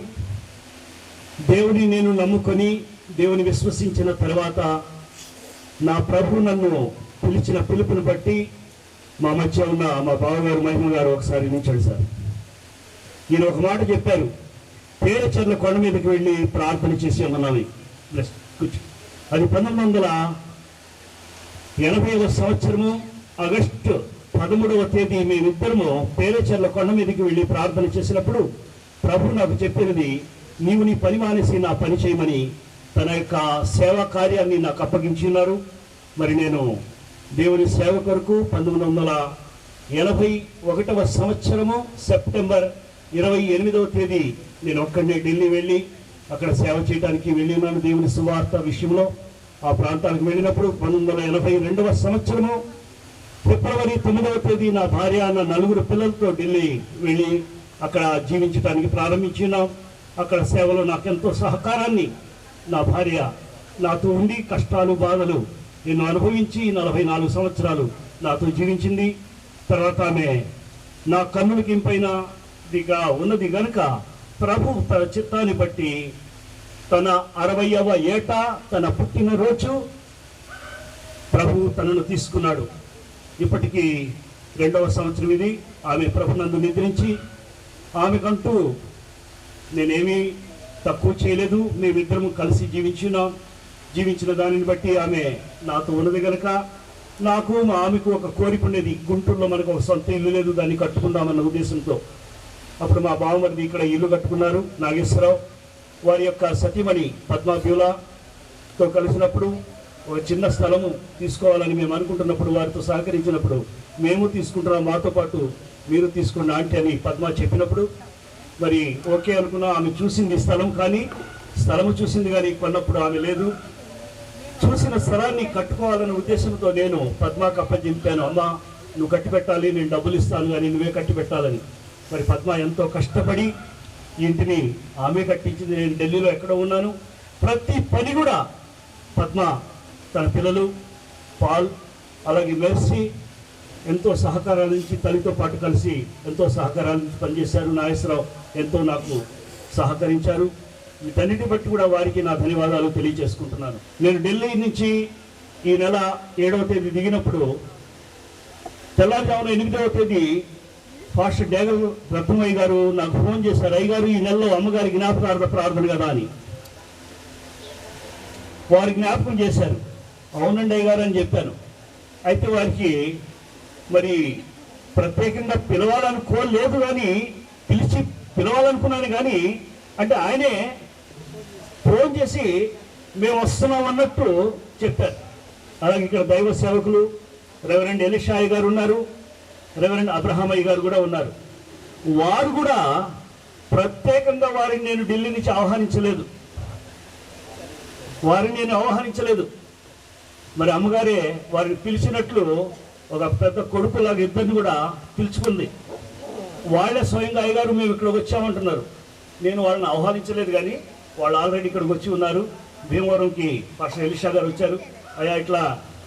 దేవుని నేను నమ్ముకొని దేవుని విశ్వసించిన తర్వాత నా ప్రభు నన్ను పిలిచిన పిలుపుని బట్టి మా మధ్య ఉన్న మా బావగారు మహిమ గారు ఒకసారి నించాడు సార్. ఈయన ఒక మాట చెప్పారు, పేరచర్ల కొండ మీదకి వెళ్ళి ప్రార్థన చేసి ఉన్నాను. అది 1980వ సంవత్సరము ఆగస్టు 13వ తేదీ మేమిద్దరము పేరచర్ల కొండ మీదకి వెళ్ళి ప్రార్థన చేసినప్పుడు ప్రభు నాకు చెప్పినది, నీవు నీ పని మానేసి నా పని చేయమని తన యొక్క సేవా కార్యాన్ని నాకు అప్పగించున్నారు. మరి నేను దేవుని సేవ కొరకు 1981వ సంవత్సరము సెప్టెంబర్ 28వ తేదీ నేను ఒక్కడే ఢిల్లీ వెళ్ళి అక్కడ సేవ చేయడానికి వెళ్ళి ఉన్నాను. దేవుని సువార్త విషయంలో ఆ ప్రాంతానికి వెళ్ళినప్పుడు 1982వ సంవత్సరము ఫిబ్రవరి 9వ తేదీ నా భార్య నా 4 పిల్లలతో ఢిల్లీ వెళ్ళి అక్కడ జీవించడానికి ప్రారంభించినాం. అక్కడ సేవలో నాకెంతో సహకారాన్ని నా భార్య నాతో ఉండి కష్టాలు బాధలు ఎన్నో అనుభవించి 44 సంవత్సరాలు నాతో జీవించింది. తర్వాత ఆమె నా కన్నులకి ఇంపైనదిగా ఉన్నది గనుక ప్రభు తన చిత్తాన్ని బట్టి తన 60వ ఏట తన పుట్టినరోజు ప్రభు తనను తీసుకున్నాడు. ఇప్పటికీ 2వ సంవత్సరం ఇది. ఆమె ప్రభునందు నిద్రించి ఆమెకంటూ నేనేమీ తక్కువ చేయలేదు. మేమిద్దరము కలిసి జీవించిన దానిని బట్టి ఆమె నాతో ఉన్నది కనుక నాకు మా ఆమెకు ఒక కోరిక ఉండేది. గుంటూరులో మనకు ఒక సొంత ఇల్లు లేదు, దాన్ని కట్టుకుందామన్న ఉద్దేశంతో అప్పుడు మా బావమరిది ఇక్కడ ఇల్లు కట్టుకున్నారు, నాగేశ్వరరావు. వారి యొక్క సతీమణి పద్మాబ్యూలాతో కలిసినప్పుడు ఒక చిన్న స్థలము తీసుకోవాలని మేము అనుకుంటున్నప్పుడు వారితో సహకరించినప్పుడు మేము తీసుకుంటున్నాం, మాతో పాటు మీరు తీసుకున్న ఆంటీ అని పద్మ చెప్పినప్పుడు మరి ఓకే అనుకున్నా. ఆమె చూసింది స్థలం, కానీ స్థలము చూసింది కానీ కొన్నప్పుడు ఆమె లేదు. చూసిన స్థలాన్ని కట్టుకోవాలనే ఉద్దేశంతో నేను పద్మకు అప్పచెప్పాను, అమ్మ నువ్వు కట్టి పెట్టాలి, నేను డబ్బులు ఇస్తాను కానీ నువ్వే కట్టి పెట్టాలని. మరి పద్మ ఎంతో కష్టపడి ఇంటిని ఆమె కట్టించింది. నేను ఢిల్లీలో ఎక్కడో ఉన్నాను. ప్రతి పని కూడా పద్మ తన పిల్లలు పాల్ అలాగే మెర్సీ ఎంతో సహకారాల నుంచి తల్లితో పాటు కలిసి ఎంతో సహకారాల నుంచి పనిచేశారు. నాగేశ్వరరావు ఎంతో నాకు సహకరించారు. వీటన్నిటిని బట్టి కూడా వారికి నా ధన్యవాదాలు తెలియజేసుకుంటున్నాను. నేను ఢిల్లీ నుంచి ఈ నెల 7వ తేదీ దిగినప్పుడు తెల్లవారుజామున 8వ తేదీ ఫాస్టర్ డేగల్ రత్నమయ్య గారు నాకు ఫోన్ చేశారు, అయ్యగారు ఈ నెలలో అమ్మగారి జ్ఞాపకార్థ ప్రార్థన కదా అని. వారి జ్ఞాపకం చేశారు. అవునండి అయ్యగారు అని చెప్పాను. అయితే వారికి మరి ప్రత్యేకంగా పిలవాలనుకోలేదు, కానీ పిలవాలనుకున్నాను. కానీ అంటే ఆయనే ఫోన్ చేసి మేము వస్తున్నాం అన్నట్టు చెప్పారు. అలాగే ఇక్కడ దైవ సేవకులు రెవరెండ్ ఎలిషాయ్ గారు ఉన్నారు, రెవరెండ్ అబ్రహామయ్య గారు కూడా ఉన్నారు. వారు కూడా ప్రత్యేకంగా వారిని నేను ఢిల్లీ నుంచి ఆహ్వానించలేదు. మరి అమ్మగారే వారిని పిలిచినట్లు ఒక పెద్ద కొడుకులాగా ఇద్దరిని కూడా పిలుచుకుంది. వాళ్ళే స్వయంగా అయ్యగారు మేము ఇక్కడికి వచ్చామంటున్నారు. నేను వాళ్ళని ఆహ్వానించలేదు, కానీ వాళ్ళు ఆల్రెడీ ఇక్కడికి వచ్చి ఉన్నారు. భీమవరంకి పాస్టర్ ఎలిషా గారు వచ్చారు. అయ్యా ఇట్లా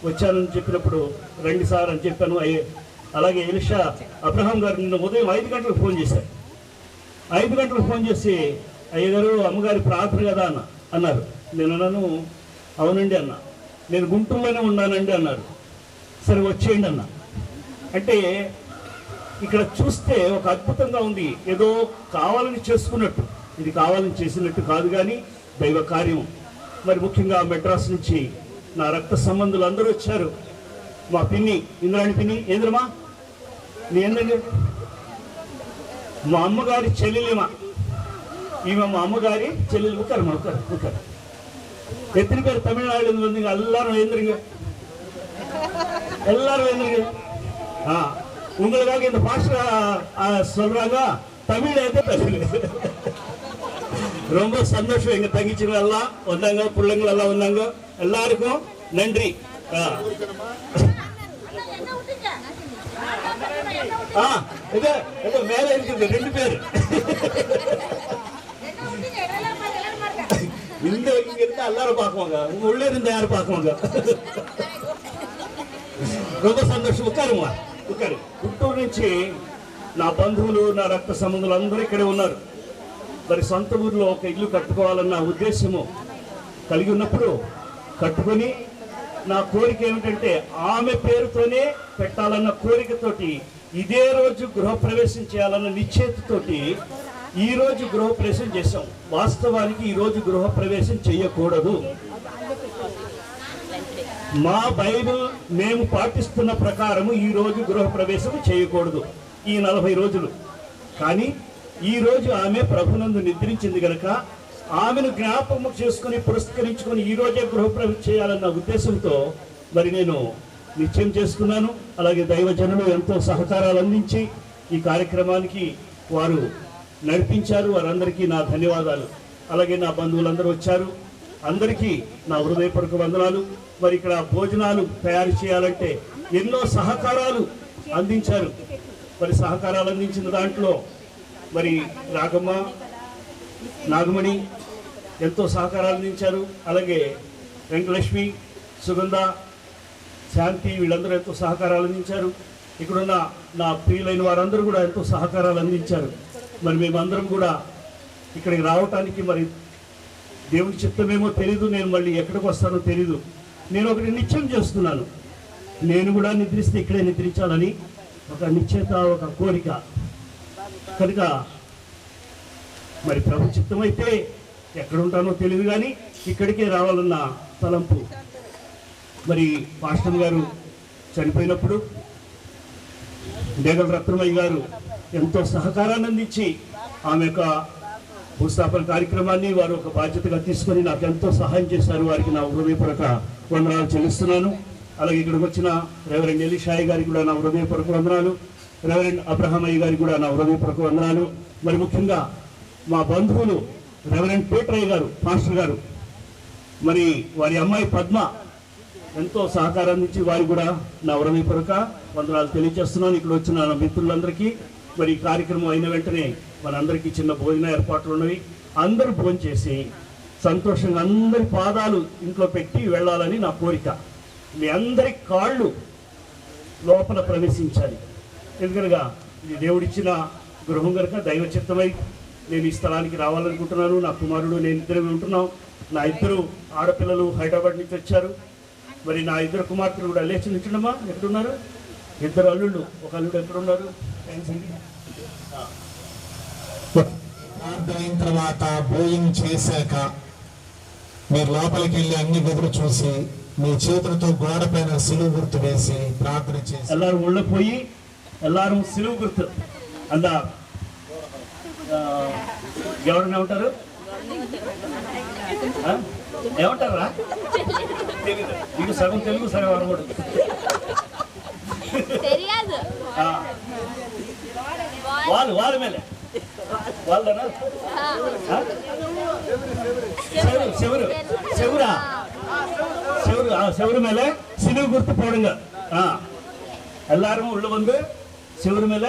వచ్చానని చెప్పినప్పుడు రండి సార్ అని చెప్పాను. అలాగే ఎలిషా అబ్రహాం గారు నిన్న ఉదయం 5 గంటలకు ఫోన్ చేశారు. 5 గంటలకు ఫోన్ చేసి అయ్యగారు అమ్మగారి ప్రార్థన కదా అన్నారు. నేను అన్నాను అవునండి అన్న, నేను గుంటూరులోనే ఉన్నానండి అన్నారు. సరే వచ్చేయండి అన్న. అంటే ఇక్కడ చూస్తే ఒక అద్భుతంగా ఉంది. ఏదో కావాలని చేసుకున్నట్టు, ఇది కావాలని చేసినట్టు కాదు కానీ దైవ కార్యం. మరి ముఖ్యంగా మెడ్రాస్ నుంచి నా రక్త సంబంధులు అందరూ వచ్చారు. మా పిన్ని ఇంద్రాణి పిన్ని, ఏంద్రమా నీ ఏందండి, మా అమ్మగారి చెల్లెలేమా, ఈమె మా అమ్మగారి చెల్లెలు. ఉక్కరమ్మా ఉక్కరు எத்தனை பேர் தமிழ்நாடுல வந்தீங்க? எல்லாரும் எழுந்துருங்க, எல்லாரும் எழுந்துருங்க. உங்களுக்காக இந்த பாஸ்டர் சொல்றாங்க தமிழ் எழுத. ரொம்ப சந்தோஷம். எங்க தங்கச்சிங்க எல்லாம் வந்தாங்க, பிள்ளைங்க எல்லாம் வந்தாங்க. எல்லாருக்கும் நன்றி. இது மேல இருக்குது 2 பேர். இந்த இங்க இருந்தா எல்லாரும் பார்க்குவாங்க, உங்க உள்ளே இருந்தா யாரும் பார்க்குவாங்க. ரொம்ப సంతోషం. ఉక్కారమ్మా ఉక్కారు. గుంటూరు నుంచి నా బంధువులు, నా రక్త సంబంధులు అందరూ ఇక్కడే ఉన్నారు. మరి సొంత ఊరిలో ఒక ఇల్లు కట్టుకోవాలన్న ఉద్దేశము కలిగి ఉన్నప్పుడు కట్టుకొని, నా కోరిక ఏమిటంటే ఆమె పేరుతోనే పెట్టాలన్న కోరికతోటి ఇదే రోజు గృహప్రవేశం చేయాలన్న నిశ్చయితతోటి ఈ రోజు గృహప్రవేశం చేశాం. వాస్తవానికి ఈ రోజు గృహప్రవేశం చేయకూడదు. మా బైబిల్ మేము పాటిస్తున్న ప్రకారము ఈ రోజు గృహప్రవేశం చేయకూడదు ఈ 40 రోజులు. కానీ ఈ రోజు ఆమె ప్రభునందు నిద్రించింది గనక ఆమెను జ్ఞాపకం చేసుకుని పురస్కరించుకొని ఈ రోజే గృహప్రవేశం చేయాలన్న ఉద్దేశంతో మరి నేను నిశ్చయం చేసుకున్నాను. అలాగే దైవజనులు ఎంతో సహకారాలు అందించి ఈ కార్యక్రమానికి వారు నడిపించారు. వారందరికీ నా ధన్యవాదాలు. అలాగే నా బంధువులందరూ వచ్చారు, అందరికీ నా హృదయపూర్వక వందనాలు. మరి ఇక్కడ భోజనాలు తయారు చేయాలంటే ఎన్నో సహకారాలు అందించారు. మరి సహకారాలు అందించిన దాంట్లో మరి రాగమ్మ, నాగమణి ఎంతో సహకారాలు అందించారు. అలాగే వెంకటలక్ష్మి, సుగంధ, శాంతి వీళ్ళందరూ ఎంతో సహకారాలు అందించారు. ఇక్కడున్న నా ప్రియులైన వారందరూ కూడా ఎంతో సహకారాలు అందించారు. మరి మేమందరం కూడా ఇక్కడికి రావటానికి మరి దేవుడి చిత్తమేమో తెలీదు, నేను మళ్ళీ ఎక్కడికి వస్తానో తెలీదు. నేను ఒకటి నిశ్చయం చేస్తున్నాను, నేను కూడా నిద్రిస్తే ఇక్కడే నిద్రించాలని ఒక నిశ్చయత, ఒక కోరిక. కనుక మరి ప్రభు చిత్తమైతే ఎక్కడ ఉంటానో తెలియదు కానీ ఇక్కడికే రావాలన్న తలంపు. మరి పాస్టర్ గారు చనిపోయినప్పుడు డేగల రత్నమయ్య గారు ఎంతో సహకారాన్ని అందించి ఆమె యొక్క భూస్థాపన కార్యక్రమాన్ని వారు ఒక బాధ్యతగా తీసుకొని నాకు ఎంతో సహాయం చేశారు. వారికి నా హృదయపూర్వక వందనాలు చెల్లిస్తున్నాను. అలాగే ఇక్కడికి వచ్చిన రెవరెండ్ ఎలీషాయి గారికి కూడా నా హృదయపూర్వక వందనాలు, రెవరెండ్ అబ్రహామయ్య గారికి కూడా నా హృదయపూర్వక వందనాలు. మరి ముఖ్యంగా మా బంధువులు రెవరెండ్ పీటరయ్య గారు, పాస్టర్ గారు, మరి వారి అమ్మాయి పద్మ ఎంతో సహకారం అందించి వారికి కూడా నా హృదయపూర్వక వందనాలు తెలియజేస్తున్నాను. ఇక్కడ వచ్చిన నా మిత్రులందరికీ మరి ఈ కార్యక్రమం అయిన వెంటనే మనందరికీ చిన్న భోజన ఏర్పాట్లు ఉన్నవి. అందరూ భోజనం చేసి సంతోషంగా అందరి పాదాలు ఇంట్లో పెట్టి వెళ్ళాలని నా కోరిక. మీ అందరి కాళ్ళు లోపల ప్రవేశించాలి. ఎందుకనగా ఇది దేవుడిచ్చిన గృహం కనుక దైవ చిత్తమై నేను ఈ స్థలానికి రావాలనుకుంటున్నాను. నా కుమారుడు, నేను ఇద్దరు ఉంటున్నాం. నా 2 ఆడపిల్లలు హైదరాబాద్ నుంచి వచ్చారు. మరి నా 2 కుమార్తెలు కూడా లేచి నిల్చుండమ్మా, ఎక్కడున్నారు? 2 అల్లుళ్ళు, ఒక అల్లుడు ఎక్కడున్నారు? అయిన తర్వాత భోజనం చేశాక మీరు లోపలికి వెళ్ళి అన్ని గదులు చూసి మీ చేతులతో గోడ పైన సిలువు గుర్తు వేసి ప్రార్థన చేసి ఎల్లారు ఊళ్ళో పోయి ఎల్లారు సిలువు గుర్తు అందా ఎవరైనా ఏమంటారు? ఏమంటారా? తెలీదు. ఇది సగం తెలుగు సగం అనకూడదు. వాళ్ళ ಮೇಲೆ వాళ్ళనా செவரு மேல சிலுவு குர்த்து போடுங்க. எல்லாரும் உள்ள வந்து செவரு மேல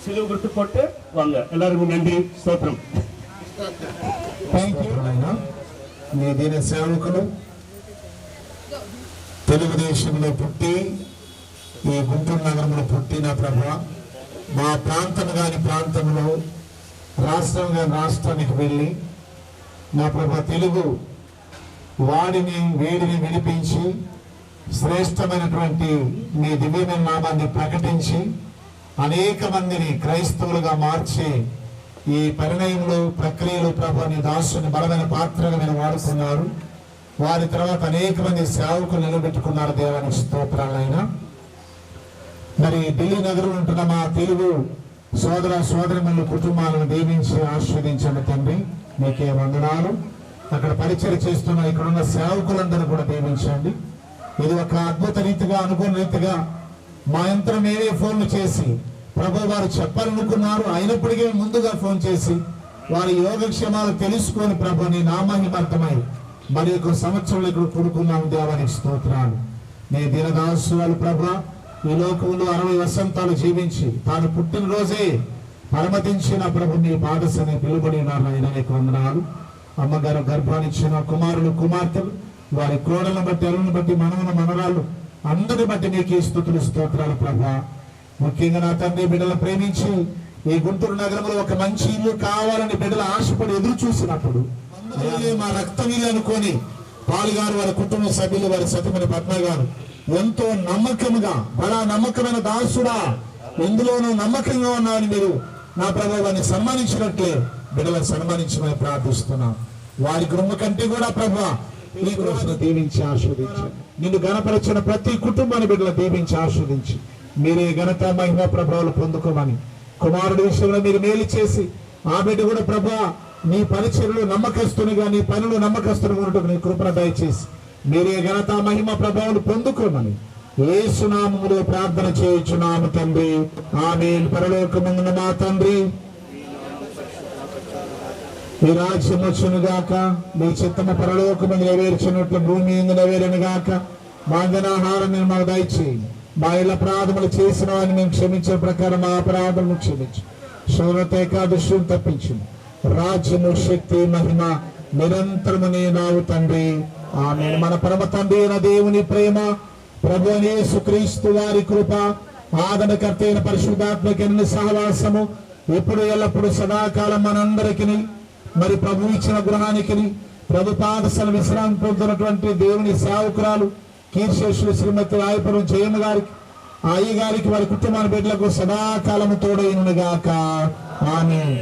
சிலுவு குர்த்து போட்டு வாங்க. எல்லாருக்கும் நன்றி, స్తోత్రం. మీ దీని సేవకులు తెలుగుదేశంలో పుట్టి ఈ గుంటూరు నగరంలో పుట్టిన ప్రభు మా ప్రాంతం కాని ప్రాంతంలో, రాష్ట్రం కాని రాష్ట్రానికి వెళ్ళి నా ప్రభు తెలుగు వాడిని వేడిని వినిపించి శ్రేష్టమైనటువంటి మీ దివ్యమైన నామాన్ని ప్రకటించి అనేక మందిని క్రైస్తవులుగా మార్చే ఈ పరిణయంలో ప్రక్రియలు ప్రభు నీ దాసుని బలమైన పాత్రగా మీరు వాడుకున్నారు. వారి తర్వాత అనేక మంది సేవకులు నిలబెట్టుకున్నారు. దేవానికి స్తోత్రాలైనా. మరి ఢిల్లీ నగరంలో ఉంటున్న మా తెలుగు సోదర సోదరిమణుల కుటుంబాలను దీవించి ఆశీర్వదించండి తండ్రి. మీకే వందనాలు. అక్కడ పరిచయం చేస్తున్న ఇక్కడ ఉన్న సేవకులందరూ కూడా దీవించండి. ఇది ఒక అద్భుత రీతిగా అనుకున్న రీతిగా మా యంత్రం మేమే ఫోన్లు చేసి ప్రభు వారు చెప్పాలనుకున్నారు, అయినప్పటికీ ముందుగా ఫోన్ చేసి వారి యోగక్షేమాలు తెలుసుకొని ప్రభు నీ నామహిమార్థమై మరి ఒక సంవత్సరంలో ఇక్కడ కూడుకున్నాము. దేవానికి స్తోత్రాలు. నీ దీనదాసులు ప్రభు ఈ లోకంలో 60 వసంతాలు జీవించి తాను పుట్టినరోజే పరమతించిన ప్రభు నీ పాదసని పిలుబడి ఉన్నారు. ఆయన నీకు వందనాలు. అమ్మగారు గర్భాన్నిచ్చిన కుమారులు కుమార్తెలు వారి కోడలను బట్టి అరువును బట్టి మనవన మనరాళ్ళు అందరిని బట్టి నీకు స్తుతులు స్తోత్రాలు ప్రభా. ముఖ్యంగా నా తండ్రి బిడ్డలను ప్రేమించి ఈ గుంటూరు నగరంలో ఒక మంచి ఇల్లు కావాలని బిడ్డలు ఆశపడి ఎదురు చూసినప్పుడు మా రక్తం ఇల్లు అనుకొని పాలుగారు వారి కుటుంబ సభ్యులు వారి సతమని పద్మ గారు ఎంతో నమ్మకంగా బలా నమ్మకమైన దాసుడా ఎందులోనూ నమ్మకంగా ఉన్నామని మీరు నా ప్రభావాన్ని సన్మానించినట్లే బిడ్డలను సన్మానించమని ప్రార్థిస్తున్నాం. వారి గృహ కంటే కూడా ప్రభా ఈ గృహను దీవించి ఆస్వాదించండి. నిన్ను గణపరిచిన ప్రతి కుటుంబాన్ని బిడ్డలు దీవించి ఆస్వాదించి మీరే ఘనత మహిమ ప్రభావాలు పొందుకోమని కుమారుడి విషయంలో మీరు మేలు చేసి ఆ బిడ్డ కూడా ప్రభా నీ పరిచర్లు నమ్మకస్తునిగా నీ పనులు నమ్మకస్తునిగా ఉన్నట్టు నీ కృపణ దయచేసి మీరే ఘనత మహిమ ప్రభావాలు పొందుకోమని యేసు నామములో ప్రార్థన చేయుచున్నాము తండ్రి. ఆమేన్. పరలోకమందున మా తండ్రి ఈ రాజ్యం వచ్చునుగాక, నీ చిత్తము పరలోకమందు నెరవేర్చినట్లు భూమి ఎందు నెరవేరును గాక. మా దినాహారం నేను మాకు దయచేయండి. మా ఇళ్ళ అపరాధములు చేసిన వారిని మేము క్షమించిన ప్రకారం మా అపరాధములు క్షమించు. శూన్యత ఏకాదశిని తప్పించు. రాజ్యము శక్తి మహిమ నిరంతరము నీ నావు తండ్రి. ఆమేన్. మన పరమ తండ్రి అయిన దేవుని ప్రేమ, ప్రభువైన యేసుక్రీస్తు వారి కృప, ఆదరణకర్త అయిన పరిశుద్ధాత్మకి సహవాసము ఎప్పుడు ఎల్లప్పుడు సదాకాలం మనందరికీ మరి ప్రభు ఇచ్చిన గృహానికి ప్రభు పాదశల విశ్రాంతి పొందుతున్నటువంటి దేవుని సేవకురాలు కీర్శేషులు శ్రీమతి రాయపురం జయమ్మ గారికి అయ్య గారికి వారి కుటుంబాల బిడ్డలకు సదాకాలము తోడైనగాక. ఆమేన్.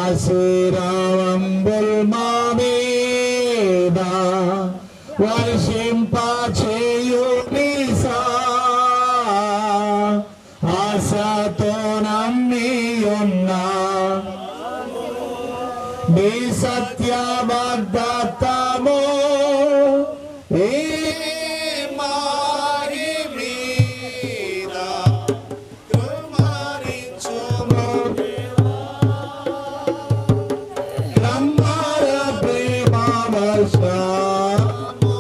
ఆశీర్వాదంబుల్ మా మీద వర్షింపచేయునిసా, ఆశతో నమ్మియున్నా నీ సత్యబద్ధతము ఈ మారి మీద కుమారించుము. నమ్మర ప్రేమ వర్షము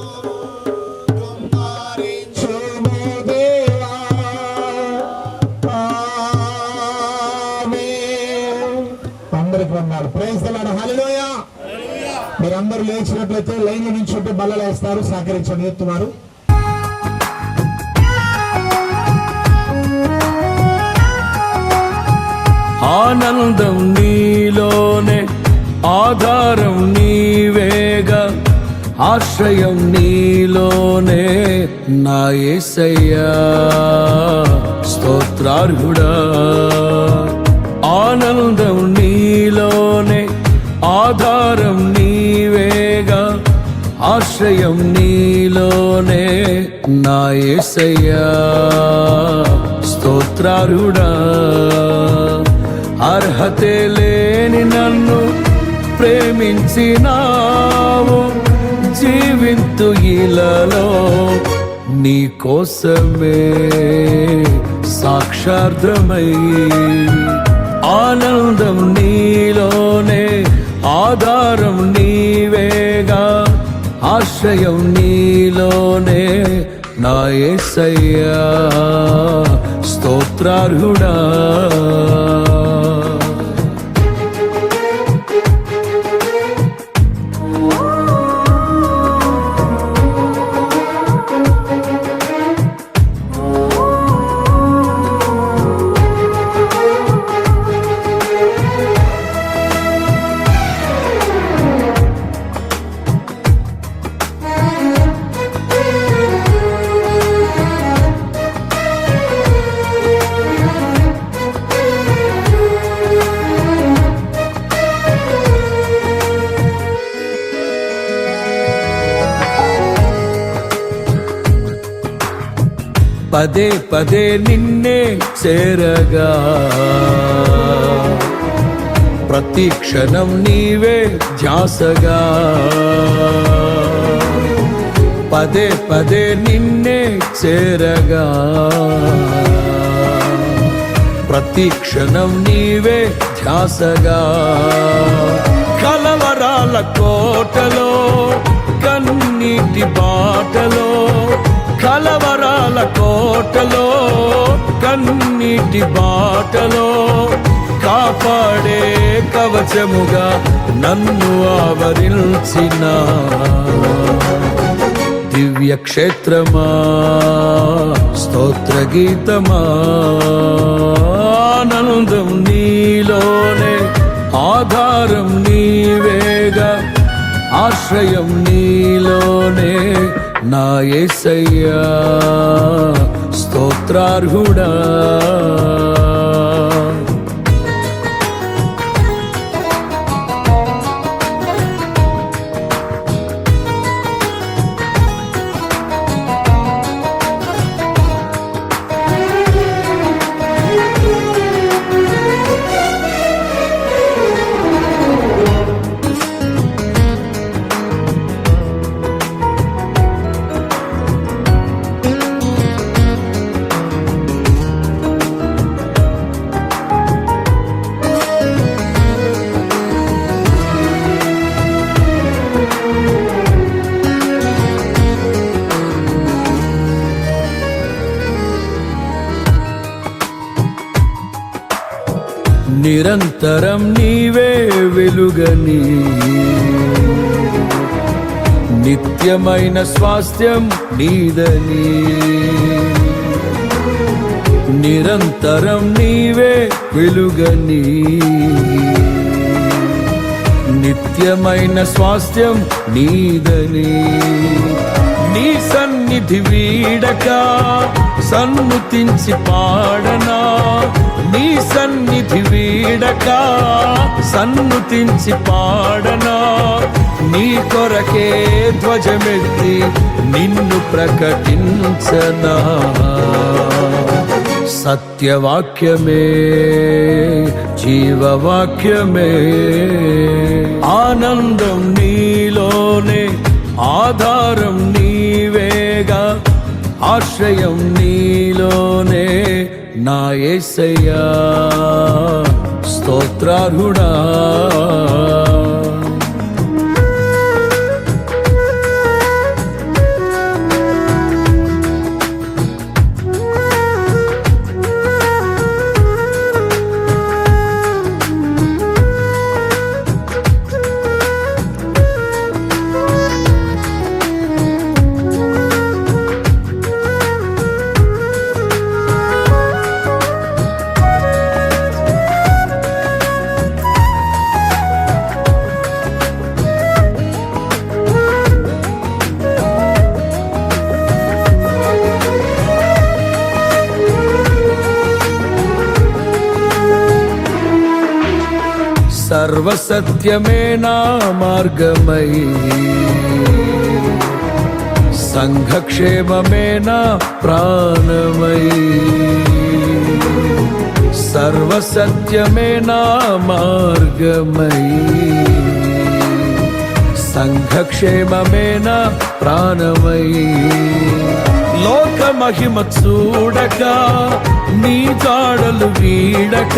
కుమారించుము దేవా. ఆమేన్. అందరికి వందనాలు. Praise the Lord. హల్లెలూయా. మీరందరూ లేచినట్లయితే లైన్లో నిల్చుంటే బల్లలు వేస్తారు. సహకరించండి. ఎత్తున్నారు. ఆనందం నీలోనే, ఆధారం నీవేగా, ఆశ్రయం నీలోనే నా యేసయ్యా. స్తోత్రార్హుడా. ఆనందం నీలోనే, ఆధారం నీవేగా, ఆశ్రయం నీలోనే నా యేసయ్యా. స్తోత్రార్హుడా. అర్హతే లేని నన్ను ప్రేమించినావు, జీవింతు ఇలలో నీ కోసమే సాక్షార్థమై. ఆనందం నీలోనే, ఆధారం నీవేగా, ఆశ్రయం నీలోనే నా యేసయ్యా. స్తోత్రార్హుడా. పదే పదే నిన్నే చేరగా ప్రతి క్షణం నీవే ధ్యాసగా పదే పదే నిన్నే చేరగా ప్రతి క్షణం నీవే ధ్యాసగా కలవరాల కోటలో కన్నీటి బాటలో కలవరాల కోటలో కన్నీటి బాటలో కాపాడే కవచముగా నన్ను ఆవరించిన దివ్య క్షేత్రమా స్తోత్ర గీతమా ఆనందం నీలోనే ఆధారం నీవేగా ఆశ్రయం నీలోనే నా యేసయ్యా స్తోత్రార్హుడా నిరంతరం నీవే వెలుగని నిత్యమైన స్వాస్థ్యం నీదని నిరంతరం నీవే వెలుగని నిత్యమైన స్వాస్థ్యం నీదని నీ సన్నిధి వీడక సన్నుతించి పాడనా నీ సన్నిధి వీడక సన్నుతించి పాడనా నీ కొరకే ధ్వజమెత్తి నిన్ను ప్రకటించనా సత్యవాక్యమే జీవవాక్యమే ఆనందం నీలోనే ఆధారం నీవేగా ఆశ్రయం నీలోనే నా యేసయ్యా స్తోత్రార్హుడా సర్వసత్యమే నా మార్గమై సంఘక్షేమమే నా ప్రాణమై సర్వసత్యమే నా మార్గమై సంఘక్షేమమే నా ప్రాణమై లోక మహిమ చూడక నీ జాడలు వీడక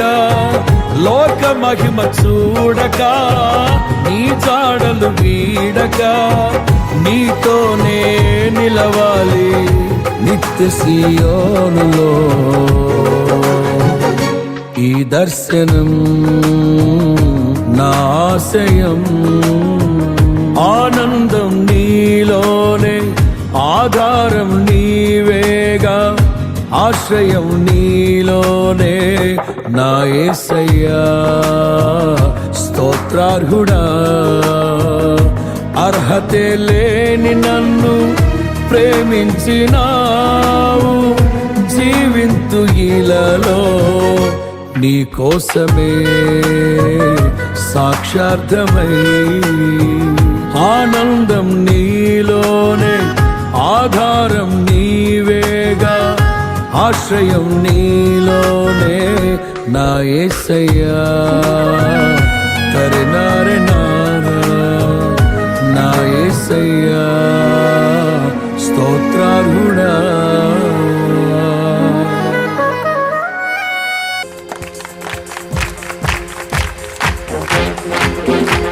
లోక మహిమ చూడక నీ జాడలు వీడక నీతోనే నిలవాలి నిత్య సియోనులో ఈ దర్శనం నా ఆశయం ఆనందం నీలోనే ఆధారం నీవేగా ఆశ్రయం నీలోనే నా యేసయ్యా స్తోత్రార్హుడా అర్హతే లేని నన్ను ప్రేమించినావు జీవింతు ఇలలో నీ కోసమే సాక్షార్థమై ఆనందం నీలోనే ఆధారం నీవేగా ఆశ్రయం నీలోనే నా యేసయ్యా తరినారే నారా నా యేసయ్యా స్తోత్రార్హుడా.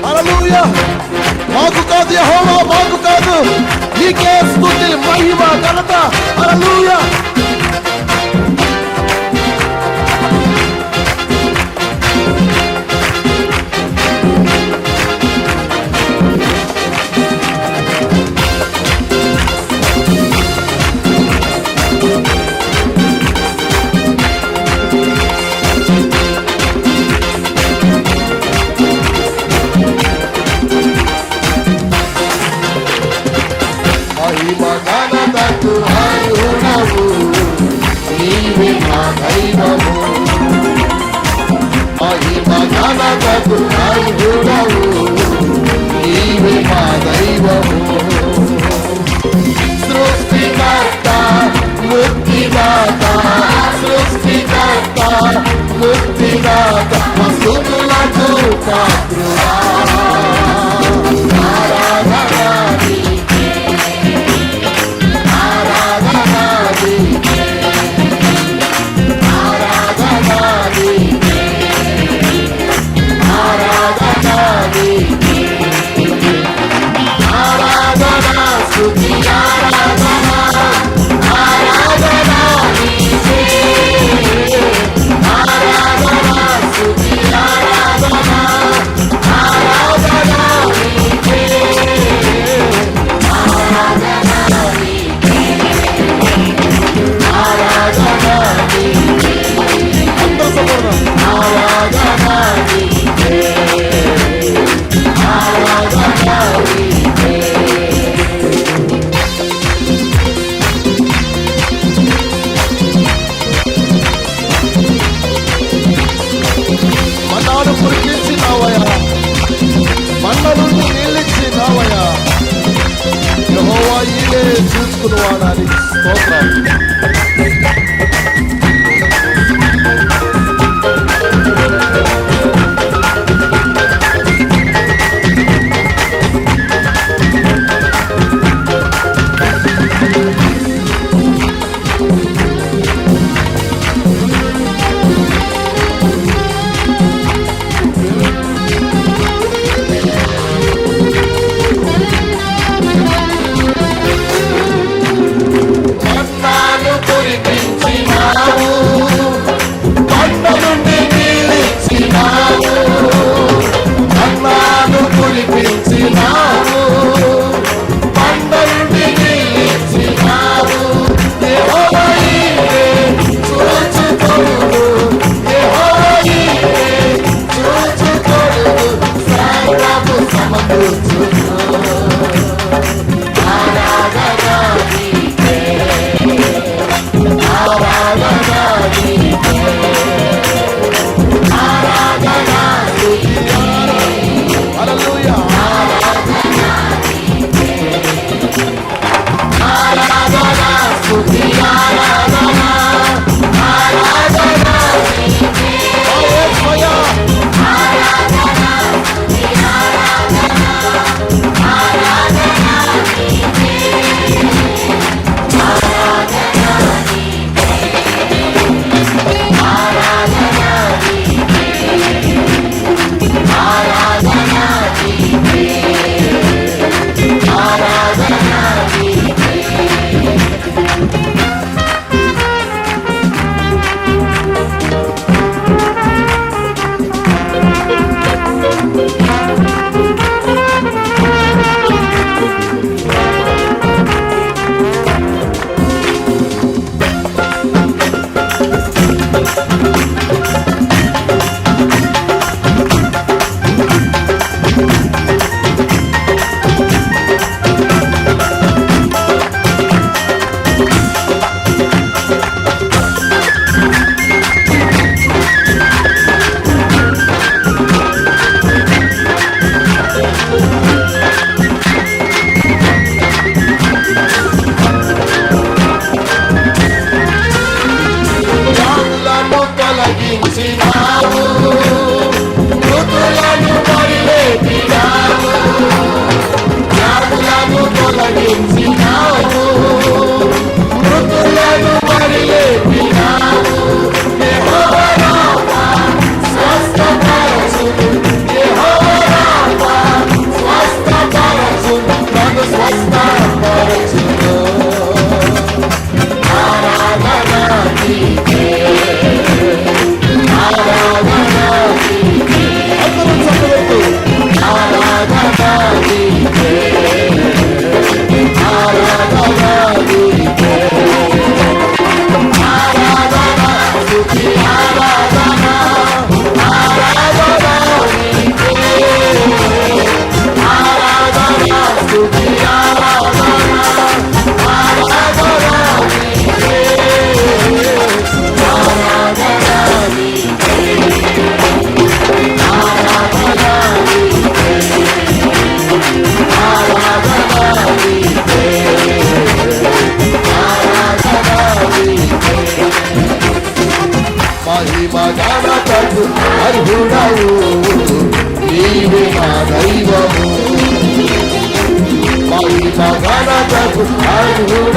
హల్లెలూయా. మాకు కాదు యెహోవా, మాకు కాదు, నీకే స్తుతి మహిమ ఘనత. హల్లెలూయా. మహిమ ఘనతకు అర్హుడవు, నీవే మా దైవము. మహిమ ఘనతకు అర్హుడవు, నీవే మా దైవము. సృష్టికర్త ముక్తిదాత, సృష్టికర్త ముక్తిదాత, మస్తుతులకు పాత్రుడా. మన్నాడు కురిపించినావయా, మన్న నుండి నీళ్ళిచ్చినావయా. యెహోవా ఈడే చూసుకునేవాడానికి స్తోత్రం. మన్నాను కురిపించినావు, మన్న నుండి నీళ్ళిచ్చినావు. మన్నాను కురిపించినావు, మన్న నుండి నీళ్ళిచ్చినావు. యెహోవా ఈడే చూచుకొనుము, యెహోవా ఈడే చూచుకొనుము, సర్వము సమకూర్చును. అర్హుడవు నీవే మా దైవము మహిమ ఘనతకు అర్హుడవు